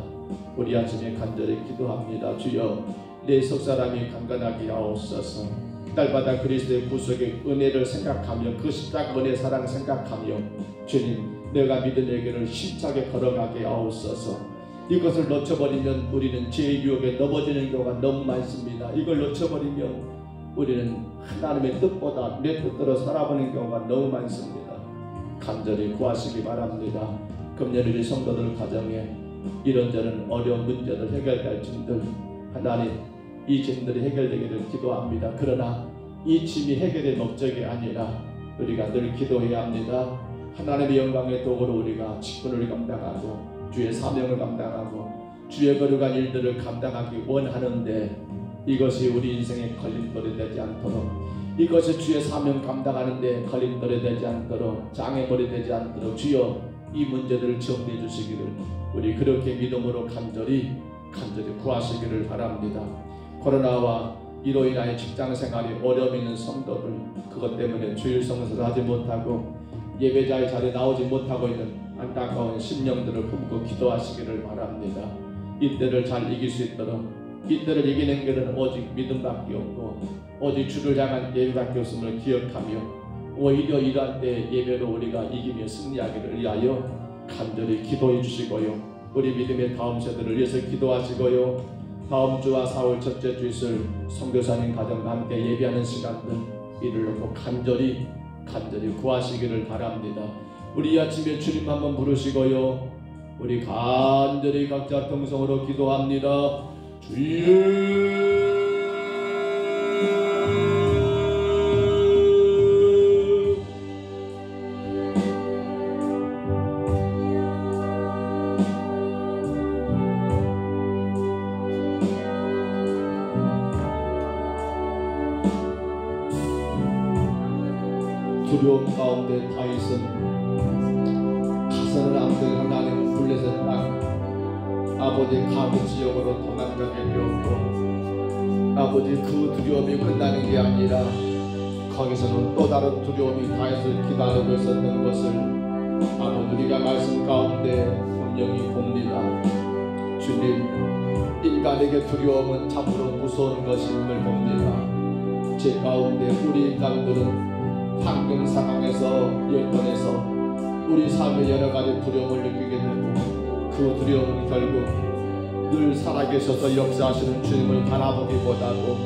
[SPEAKER 2] 우리 아침에 간절히 기도합니다. 주여 내 속사람이 강건하게 하옵소서. 날마다 그리스도의 구속의 은혜를 생각하며 그 십자가 은혜 사랑 생각하며 주님 내가 믿은 얘기를 힘차게 걸어가게 하옵소서. 이것을 놓쳐버리면 우리는 죄의 유혹에 넘어지는 경우가 너무 많습니다. 이걸 놓쳐버리면 우리는 하나님의 뜻보다 내 뜻대로 살아보는 경우가 너무 많습니다. 간절히 구하시기 바랍니다. 금년 우리 성도들 가정에 이런저런 어려운 문제들 해결될 짐들 하나님 이 짐들이 해결되기를 기도합니다. 그러나 이 짐이 해결의 목적이 아니라 우리가 늘 기도해야 합니다. 하나님의 영광의 도구로 우리가 직분을 감당하고 주의 사명을 감당하고 주의 거룩한 일들을 감당하기 원하는데 이것이 우리 인생의 걸림돌이 되지 않도록 이것이 주의 사명 감당하는데 걸림돌이 되지 않도록 장애물이 되지 않도록 주여 이 문제들을 정리해 주시기를 우리 그렇게 믿음으로 간절히 구하시기를 바랍니다. 코로나와 이로 인하여 직장생활이 어려움 있는 성도들 그것 때문에 주일 성수를 하지 못하고 예배자의 자리에 나오지 못하고 있는 안타까운 심령들을 품고 기도하시기를 바랍니다. 이때를 잘 이길 수 있도록 이때를 이기는 길은 오직 믿음밖에 없고 오직 주를 향한 예배밖에 없음을 기억하며 오히려 이러한 때 예배로 우리가 이기며 승리하기를 위하여 간절히 기도해 주시고요. 우리 믿음의 다음 세대를 위해서 기도하시고요. 다음 주와 4월 첫째 주 있을 선교사님 가정과 함께 예배하는 시간들 이를 놓고 간절히 구하시기를 바랍니다. 우리 아침에 주님 한번 부르시고요. 우리 간절히 각자 통성으로 기도합니다. 주여 두려움 가운데 다윗은 가서는 안 되는 하나님 블레셋 땅 아버지 가드 지역으로 도망가게 되었고 아버지 그 두려움이 끝나는 게 아니라 거기서는 또 다른 두려움이 다윗을 기다리고 있었던 것을 아버지 우리가 말씀 가운데 분명히 봅니다. 주님, 인간에게 두려움은 참으로 무서운 것임을 봅니다. 제 가운데 우리 인간들은 환경 상황에서 여건에서 우리 삶의 여러 가지 두려움을 느끼게 되고 그 두려움은 결국 늘 살아계셔서 역사하시는 주님을 바라보기보다도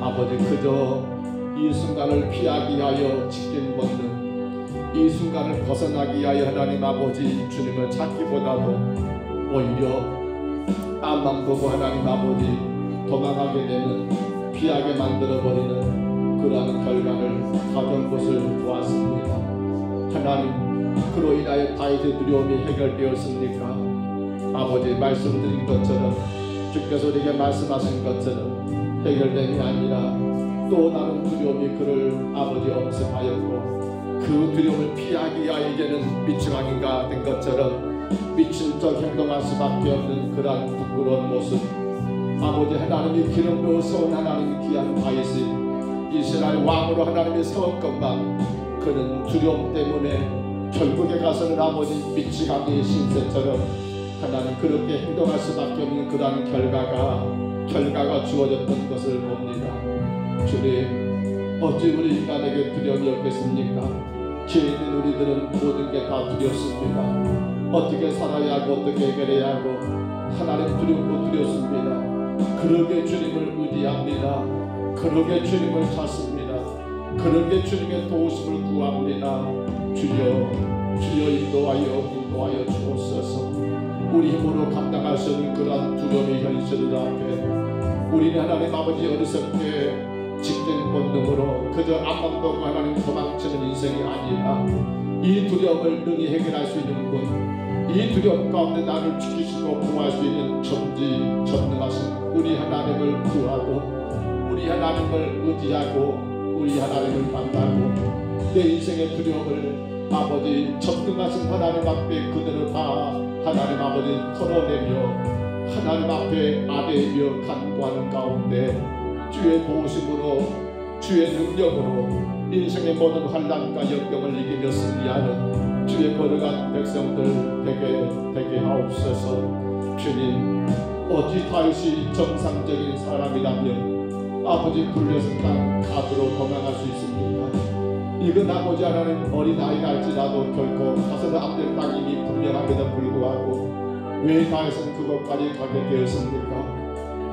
[SPEAKER 2] 아버지 그저 이 순간을 피하기 위하여 직진 본능, 이 순간을 벗어나기 위하여 하나님 아버지 주님을 찾기보다도 오히려 앞만 보고 하나님 아버지 도망가게 되는, 피하게 만들어버리는 그러한 결과를 가져온 것을 보았습니다. 하나님, 그로 인하여 다윗의 두려움이 해결되었습니까? 아버지 말씀드린 것처럼 주께서 우리에게 말씀하신 것처럼 해결됨이 아니라 또 다른 두려움이 그를 아버지 엄습하였고 그 두려움을 피하기 위하여 이제는 미치광이가 된 것처럼 미친 척 행동할 수밖에 없는 그러한 부끄러운 모습. 아버지 하나님이 기름 부어 세운 하나님의 귀한 다윗이 이스라엘 왕으로 하나님이 세웠건만 그는 두려움 때문에 결국에 가서는 아버지 미치광이 신세처럼 하나님 그렇게 행동할 수밖에 없는 그러한 결과가 주어졌던 것을 봅니다. 주님, 어찌 우리 인간에게 두려움이 없겠습니까? 죄인인 우리들은 모든 게 다 두렵습니다. 어떻게 살아야 하고 어떻게 해결해야 하고 하나님 두렵고 두렵습니다. 그러게 주님을 의지합니다. 그러게 주님을 찾습니다. 그러게 주님의 도우심을 구합니다. 주여 인도하여 주옵소서. 우리 힘으로 감당할 수 없는 그러한 두려움의 현실을 앞에 우리는 하나님 아버지 어리석게 직진 본능으로 그저 앞만 보고 하나님 도망치는 인생이 아니라 이 두려움을 능히 해결할 수 있는 분, 이 두려움 가운데 나를 지키시고 보호할 수 있는 전능하신 우리 하나님을 구하고 우리 하나님을 의지하고 우리 하나님을 만나고 내 인생의 두려움을 아버지 전능하신 하나님 앞에 그대로 다 하나님 아버지 털어내며 하나님 앞에 아뢰며 간구하는 가운데 주의 도우심으로 주의 능력으로 인생의 모든 환난과 역경을 이기며 승리하는 주의 거룩한 백성들 되게 하옵소서. 주님, 어찌 다윗이 정상적인 사람이라면 아버지 불려서 땅 가드로 도망갈 수 있습니까? 이건 아버지 하나님 어린아이가 할지라도 결코 가서는 안 될 땅임이 분명함에도 불구하고 왜 다윗은 그것까지 가게 되었습니까?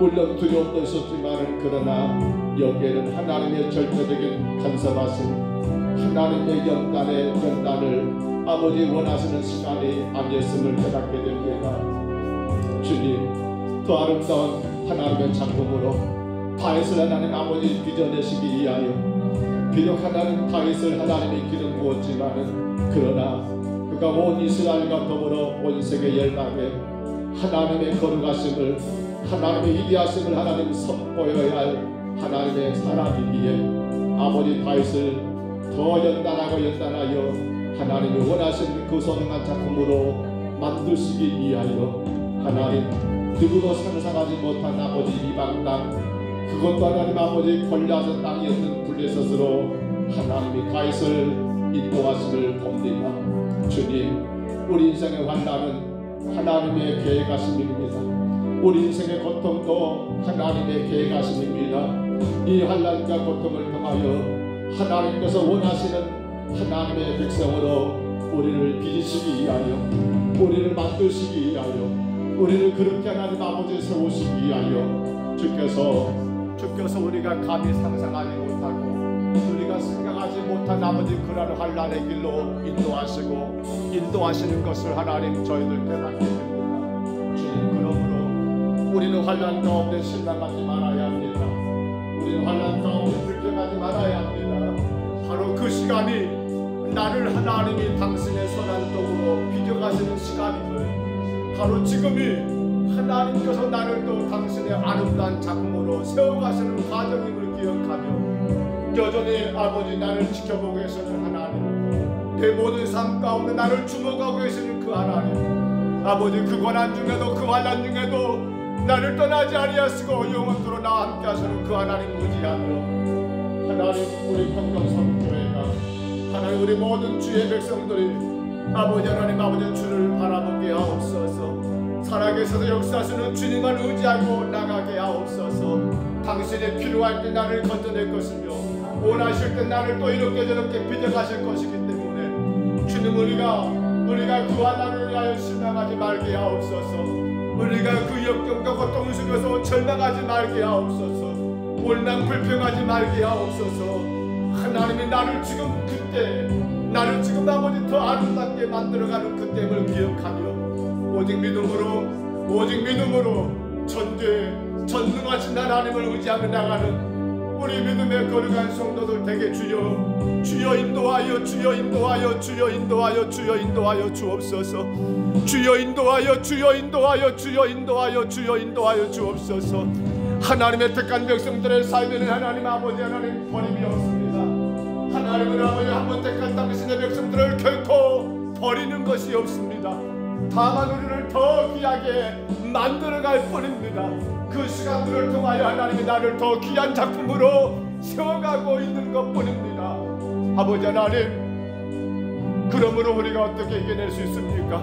[SPEAKER 2] 물론 두려움도 있었지만 그러나 여기에는 하나님의 절대적인 간섭하신 하나님의 연단을 아버지 원하시는 시간이 아니었음을 깨닫게 됩니다. 주님, 더 아름다운 하나님의 작품으로 다윗을 하나님 아버지 빚어내시기 위하여 비록 하나님 다윗을 하나님이 기름 부었지만은 그러나 그가 온 이스라엘과 더불어 온 세계 열방에 하나님의 거룩하심을 하나님의 위대하심을 하나님 선보여야 할 하나님의 사람이기에 아버지 다윗을 더 연단하여 하나님이 원하시는 그 선한 작품으로 만드시기 위하여 하나님 누구도 상상하지 못한 아버지 이방 땅 그것도 하나님 아버지 골리앗의 땅이었던 블레셋으로 하나님이 다윗을 인도하심을 봅니다. 주님, 우리 인생의 환난은 하나님의 계획하심입니다. 우리 인생의 고통도 하나님의 계획하심입니다. 이 환난과 고통을 통하여 하나님께서 원하시는 하나님의 백성으로 우리를 빚으시기 위하여 우리를 만드시기 위하여 우리를 그렇게 하나님 아버지 세우시기 위하여 주께서 우리가 감히 상상하지 못하고 우리가 생각하지 못한 아버지 그러한 환난의 길로 인도하시는 것을 하나님 저희들 깨닫게 됩니다. 주님, 그러므로 우리는 환난 가운데 실망하지 말아야 합니다. 우리는 환난 가운데 불평하지 말아야 합니다. 바로 그 시간이 나를 하나님이 당신의 선한 떡으로 빚어가시는 시간임을 바로 지금이 하나님께서 나를 또 당신의 아름다운 작품으로 세워가시는 과정임을 기억하며 여전히 아버지 나를 지켜보고 계시는 하나님 내 모든 삶 가운데 나를 주목하고 계시는 그 하나님 아버지 그 고난 중에도 그 환난 중에도 나를 떠나지 아니하시고 영원토록 나와 함께 하시는 그 하나님 의지하며 하나님, 우리 평강성교회가 하나님, 우리 모든 주의 백성들이 아버지 하나님, 아버지 주를 바라보게 하옵소서. 살아계셔서 역사하시는 주님만 의지하고 나가게 하옵소서. 당신이 필요할 때 나를 건져낼 것이며 원하실 때 나를 또 이렇게 저렇게 빚어가실 것이기 때문에 주님, 우리가 그와 나를 위하여 실망하지 말게 하옵소서. 우리가 그 역경과 고통 속에서 절망하지 말게 하옵소서. 원망 불평하지 말게 하옵소서. 하나님이 나를 지금 아버지 더 아름답게 만들어가는 그때를 기억하며 오직 믿음으로 전능하신 하나님을 의지하며 나가는 우리 믿음의 거룩한 성도들 되게 주여 인도하여 주옵소서. 주여 인도하여 주옵소서. 하나님의 택한 백성들의 삶에는 하나님 아버지 하나님 버림이 없습니다. 하나님은 아버지 한번 택한 당신의 백성들을 결코 버리는 것이 없습니다. 다만 우리를 더 귀하게 만들어갈 뿐입니다. 그 시간들을 통하여 하나님이 나를 더 귀한 작품으로 세워가고 있는 것뿐입니다. 아버지 하나님, 그러므로 우리가 어떻게 이겨낼 수 있습니까?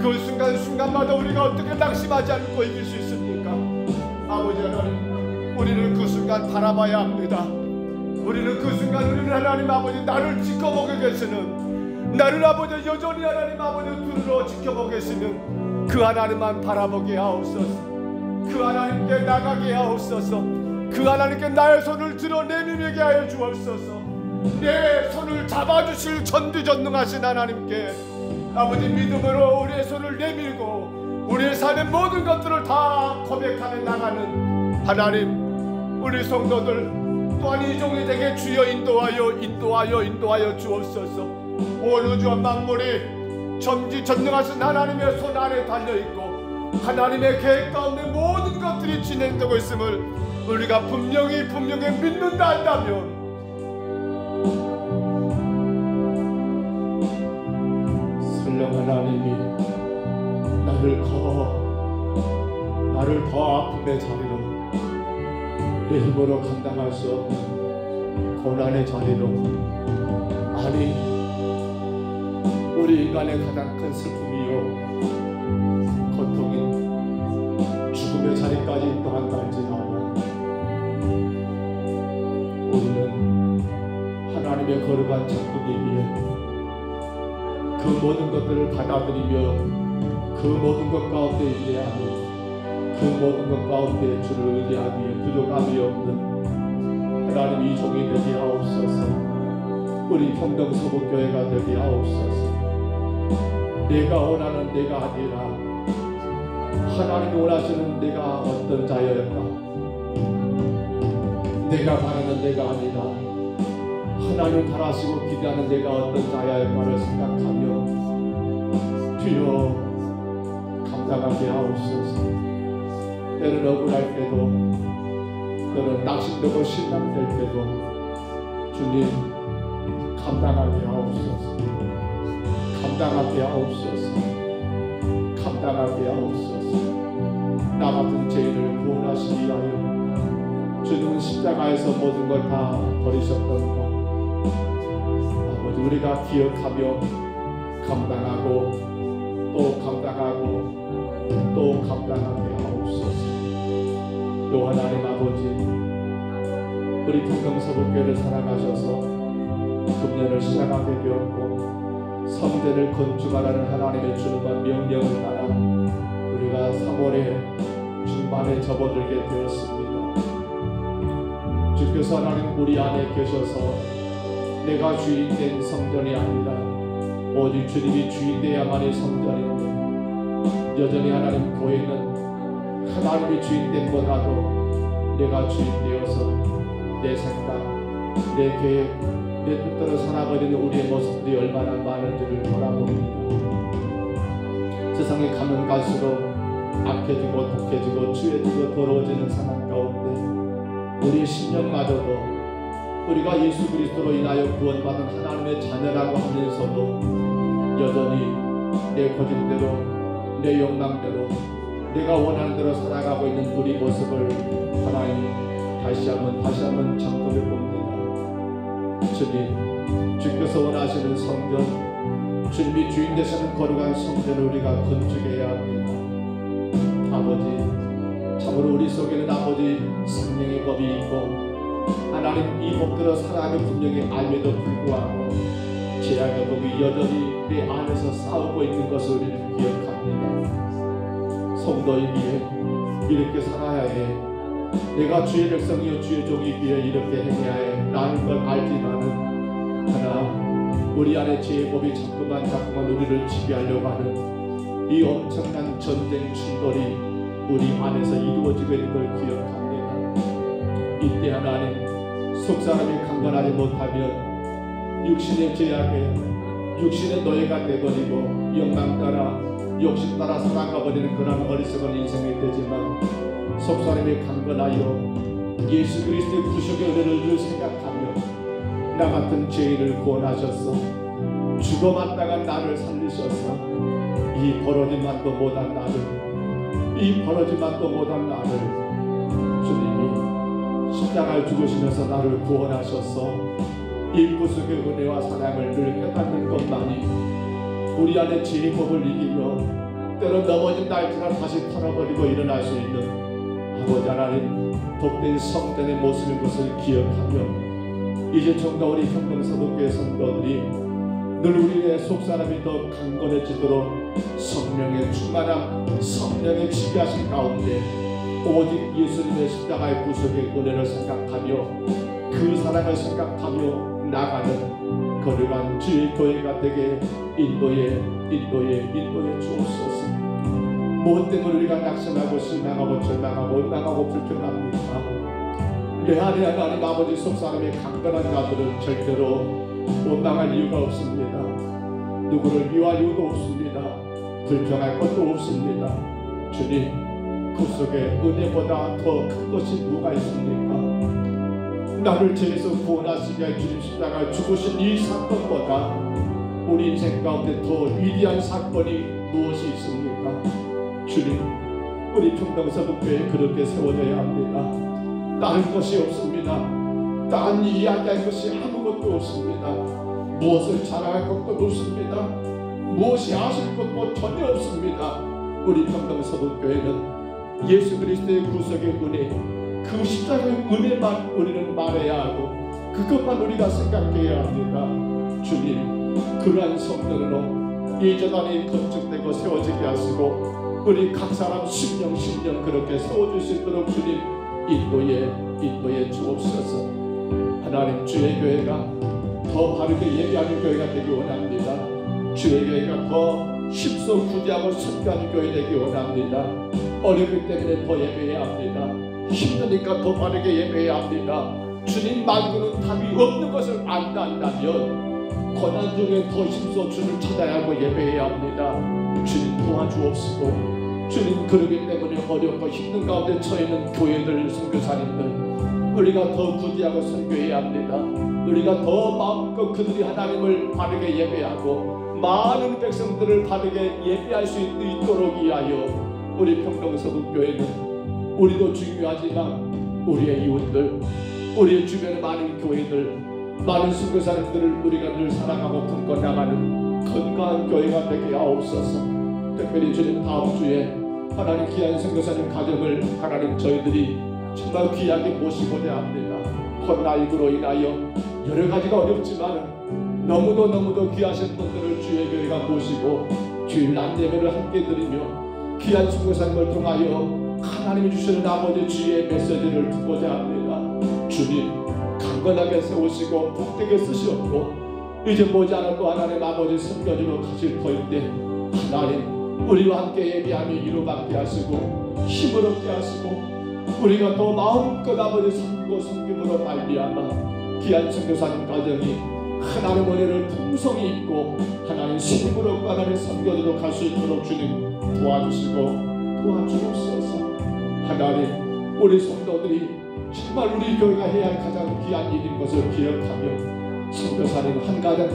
[SPEAKER 2] 그 순간순간마다 우리가 어떻게 낙심하지 않고 이길 수 있습니까? 아버지 하나님, 우리는 그 순간 바라봐야 합니다. 우리는 그 순간 하나님 아버지 나를 지켜보게 계시는, 나를 아버지 여전히 하나님 아버지 눈으로 지켜보고 계시는 그 하나님만 바라보게 하옵소서. 그 하나님께 나가게 하옵소서. 그 하나님께 나의 손을 들어 내밀게 하여 주옵소서. 내 손을 잡아주실 전지전능하신 하나님께 아버지 믿음으로 우리의 손을 내밀고 우리의 삶의 모든 것들을 다 고백하며 나가는 하나님, 우리 성도들 또한 이 종이 되게 주여 인도하여 주옵소서. 온 우주와 만물이 전지전능하신 하나님의 손 안에 달려있고 하나님의 계획 가운데 모든 것들이 진행되고 있음을 우리가 분명히 믿는다 한다면 설령 하나님이 나를 더 아픔의 자리로, 내 힘으로 감당할 수 없는 고난의 자리로, 아니 우리 인간의 가장 큰 슬픔이요 고통인 죽음의 자리까지 또한 갈지라도 우리는 하나님의 거룩한 작품이기에 그 모든 것들을 받아들이며 그 모든 것 가운데 인내하며 그 모든 것 가운데 주를 의지하기에 부족함이 없는 하나님 이 종이 되게 하옵소서. 우리 평등서북교회가 되게 하옵소서. 내가 원하는 내가 아니라 하나님이 원하시는 내가 어떤 자여일까? 내가 바라는 내가 아니라 하나님 바라시고 기대하는 내가 어떤 자여일까를 생각하며 주여 감당하게 하옵소서. 때는 억울할 때도, 때는 낙심되고 실망될 때도 주님 감당하게 하옵소서. 감당하게 하옵소서. 나 같은 죄인을 구원하시기 위하여 주님은 십자가에서 모든 걸 다 버리셨던 것, 아버지 우리가 기억하며 감당하고 또 감당하게 하옵소서. 또 하나님 아버지, 우리 평강서북교회를 사랑하셔서 금년을 시작하게 되었고 성전을 건축하라는 하나님의 주님과 명령을 따라 우리가 3월의 중반에 접어들게 되었습니다. 주께서 하나님 우리 안에 계셔서 내가 주인된 성전이 아니라 오직 주님이 주인되어야만이 성전인데, 여전히 하나님 교회는 하나님이 주인된 보다도 내가 주인되어서 내 생각, 내 계획, 내 뜻대로 살아버리는 우리의 모습들이 얼마나 많은지를 돌아봅니다. 세상에 가면 갈수록 악해지고 독해지고 추해지고 더러워지는 상황 가운데 우리의 심령마저도 우리가 예수 그리스도로 인하여 구원받은 하나님의 자녀라고 하면서도 여전히 내 고집대로, 내 욕망대로, 내가 원하는 대로 살아가고 있는 우리 모습을 하나님 다시 한번 점검해 봅니다. 주님, 주께서 원하시는 성전, 주님이 주인 되시는 거룩한 성전을 우리가 건축해야 합니다. 아버지, 참으로 우리 속에는 아버지 생명의 법이 있고 하나님 이 법대로 살아가는 분명히 알면도 불구하고 죄악의 법이 여전히 내 안에서 싸우고 있는 것을 우리는 기억합니다. 성도이기에 이렇게 살아야 해, 내가 주의 백성이요 주의 종이기에 이렇게 행해야 해 라는 걸 알지만은 하나 우리 안에 죄의 법이 자꾸만 우리를 지배하려고 하는 이 엄청난 전쟁 충돌이 우리 안에서 이루어지고 있는 걸 기억합니다. 이때 하나님 속사람이 강건하지 못하면 육신의 죄악에 육신의 노예가 되버리고 욕망 따라 욕심 따라 살아가버리는 그런 어리석은 인생이 되지만 속사람이 강건하여 예수 그리스도의 구속의 은혜를 늘 생각하며 나 같은 죄인을 구원하셔서 죽어맞다가 나를 살리셔서 이 벌어짐만도 못한 나를 주님이 십자가를 죽으시면서 나를 구원하셔서 이 구속의 은혜와 사랑을 늘 깨닫는 것만이 우리 안에 죄의 법을 이기며 때로 넘어진 날처럼 다시 털어버리고 일어날 수 있는 아버지 하나님 복된 성전의 모습인 것을 기억하며 이제 정말 우리 평등사도교회 성도들이 늘 우리의 속사람이 더 강건해지도록 성령의 충만함, 성령의 지배하신 가운데 오직 예수님의 십자가의 구속의 은혜를 생각하며 그 사랑을 생각하며 나가는 거룩한 주의 교회가 되게 인도에 주옵소서. 무엇 때문에 우리가 낙심하고 실망하고 절망하고 원망하고 불평합니까? 내 안에 하나님 아버지 속사람의 강건한 자들은 절대로 원망할 이유가 없습니다. 누구를 미워할 이유도 없습니다. 불평할 것도 없습니다. 주님, 구속의 은혜보다 더 큰 것이 뭐가 있습니까? 나를 죄에서 구원하시기 위해 주님 십자가에 죽으신 이 사건보다 우리 인생 가운데 더 위대한 사건이 무엇이 있습니까? 주님, 우리 평등사도교회 그렇게 세워져야 합니다. 다른 것이 없습니다. 딴 이야기할 것이 아무것도 없습니다. 무엇을 자랑할 것도 없습니다. 무엇이 아실 것도 전혀 없습니다. 우리 평등사도교회는 예수 그리스도의 구속의 은혜, 그 십자가의 은혜만 우리는 말해야 하고 그것만 우리가 생각해야 합니다. 주님, 그러한 성전으로 이 재단이 건축되고 세워지게 하시고 우리 각 사람 심령 그렇게 세워줄 수 있도록 주님 인도에 주옵소서. 하나님, 주의 교회가 더 바르게 예배하는 교회가 되기 원합니다. 주의 교회가 더 십소구제하고 선교하는 교회 되기 원합니다. 어렵기 때문에 더 예배해야 합니다. 힘드니까 더 바르게 예배해야 합니다. 주님 말고는 답이 없는 것을 안다면 고난 중에 더 힘써 주를 찾아야 하고 예배해야 합니다. 주님 도와주옵시고, 주님 그러기 때문에 어렵고 힘든 가운데 처해있는 교회들, 선교사님들 우리가 더 구제하고 선교해야 합니다. 우리가 더 마음껏 그들이 하나님을 바르게 예배하고 많은 백성들을 바르게 예배할 수 있도록 위하여 우리 평등서구교회는 우리도 중요하지만 우리의 이웃들, 우리의 주변의 많은 교회들, 많은 선교사님들을 우리가 늘 사랑하고 품고 나가는 건강한 교회가 되게 하옵소서. 특별히 주님 다음 주에 하나님 귀한 선교사님 가정을 하나님 저희들이 정말 귀하게 모시고자 합니다. 코로나19로 인하여 여러 가지가 어렵지만 너무도 귀하신 분들을 주의 교회가 모시고 주일 낮 예배를 함께 드리며 귀한 선교사님을 통하여 하나님이 주시는 아버지 주의 메시지를 듣고자 합니다. 주님 강건하게 세우시고 복되게 쓰시옵고 이제 모자라도 하나님 아버지 선교지로 가실 터인데 하나님 우리와 함께 예배하며 위로받게 하시고 힘을 얻게 하시고 우리가 또 마음껏 아버지 섬기고 섬김으로 말미암아 귀한 선교사님 가정이 하나님 은혜를 풍성히 입고 하나님 힘으로 하나님 섬겨도록 갈 수 있도록 주님 도와주시고 도와주옵소서. 하나님 우리 성도들이 정말 우리 교회가 해야 할 가장 귀한 일인 것을 기억하며 선교사님 한 가정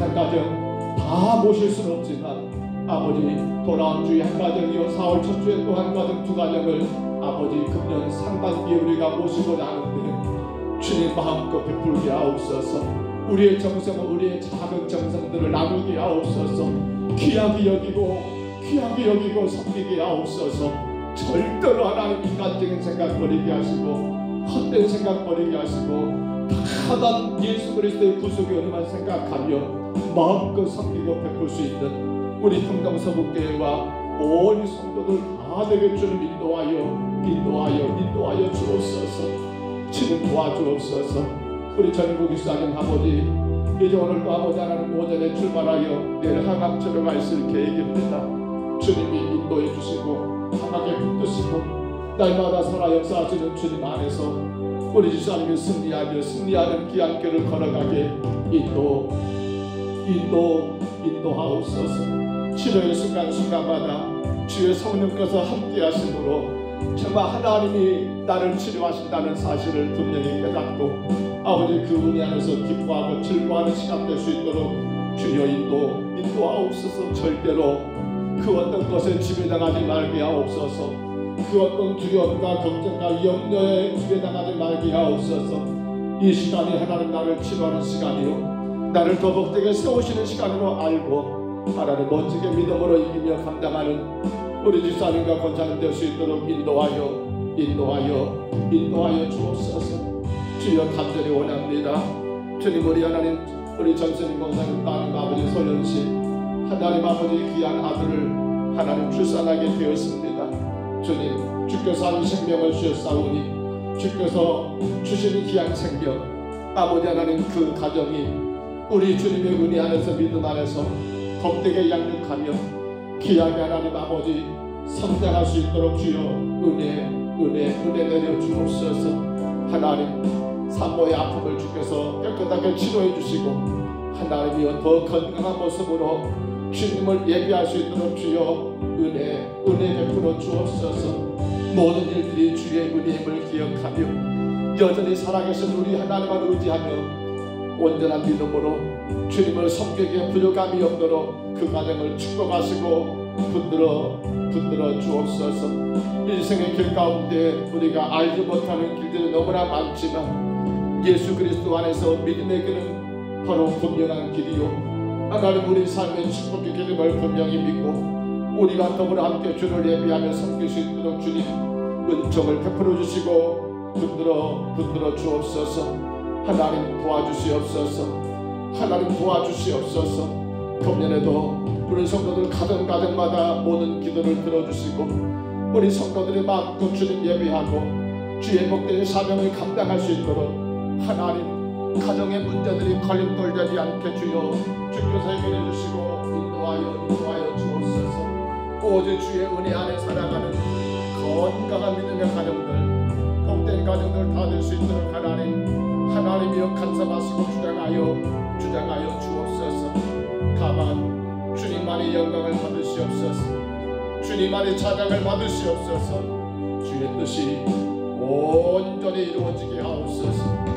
[SPEAKER 2] 다 모실 수는 없지만 아버지 돌아온 주에 한 가정이요 4월 첫 주에 또 한 가정 두 가정을 아버지 금년 상반기에 우리가 모시고자 하는데 주님 마음껏 베풀게 하옵소서. 우리의 정성을, 우리의 작은 정성들을 나누게 하옵소서. 귀하게 여기고 섬기게 하옵소서. 절대로 하나님 인간적인 생각 버리게 하시고 헛된 생각 버리게 하시고 다만 예수 그리스도의 구속의 은혜만 생각하며 마음껏 섬기고 베풀 수 있는 우리 평강서북교회와 온 성도들 다 되게 주님 인도하여 주옵소서. 주님 도와주옵소서. 우리 전국 이사님 아버지, 이제 오늘도 아버지 하나님 오전에 출발하여 내일 한강처럼 가 있을 계획입니다. 주님이 인도해 주시고 강하게 붙드시고 날마다 살아 역사하시는 주님 안에서 우리 집사님이 승리하는 귀한 길을 걸어가게 인도하옵소서. 치료의 순간순간마다 주의 성령께서 함께 하심으로 정말 하나님이 나를 치료하신다는 사실을 분명히 깨닫고 아버지 그 은혜 안에서 기뻐하고 즐거워하는 시간 될 수 있도록 주여 인도하옵소서. 절대로 그 어떤 것에 지배당하지 말게 하옵소서. 그 어떤 두려움과 걱정과 염려에 지배당하지 말게 하옵소서. 이 시간이 하나님 나를 치료하는 시간이요 나를 더 복되게 세우시는 시간으로 알고 하나님 멋지게 믿음으로 이기며 감당하는 우리 집사님과 권사님 될 수 있도록 인도하여 주옵소서. 주여 간절히 원합니다. 주님 우리 하나님 우리 전선임 권사님 따님 아버지 소연씨 하나님 아버지 귀한 아들을 하나님 출산하게 되었습니다. 주님 주께서 한 생명을 주셨사오니 주께서 주시는 귀한 생명 아버지 하나님 그 가정이 우리 주님의 은혜 안에서 믿음 안에서 복되게 양육하며 귀하게 하나님 아버지 성장할 수 있도록 주여 은혜 내려 주옵소서. 하나님 산모의 아픔을 주께서 깨끗하게 치료해 주시고 하나님이여 더 건강한 모습으로 주님을 예비할 수 있도록 주여 은혜 베풀어 주옵소서. 모든 일들이 주의 은혜임을 기억하며 여전히 살아계신 우리 하나님을 의지하며 온전한 믿음으로 주님을 섬기기에 부족함이 없도록 그 가정을 축복하시고 붙들어 주옵소서. 인생의 길 가운데 우리가 알지 못하는 길들이 너무나 많지만 예수 그리스도 안에서 믿음의 길은 바로 분명한 길이요 하나님 우리 삶의 축복의 길임을 분명히 믿고 우리가 더불어 함께 주를 예비하며 섬길 수 있도록 주님 은총을 베풀어 주시고 붙들어 주옵소서. 하나님 도와주시옵소서. 금년에도 우리 성도들 가정마다 모든 기도를 들어주시고 우리 성도들의 마음껏 주님 예배하고 주의 복된 사명을 감당할 수 있도록 하나님 가정의 문제들이 걸림돌되지 않게 주여 주께서 해결해 주시고 인도하여 주옵소서. 오직 주의 은혜 안에 살아가는 건강한 믿음의 가정들 복된 가정들 다 될 수 있도록 하나님이여 간섭하시고 주장하여 주옵소서. 다만 주님만의 영광을 받으시옵소서. 주님만의 찬양을 받으시옵소서. 주의 뜻이 온전히 이루어지게 하옵소서.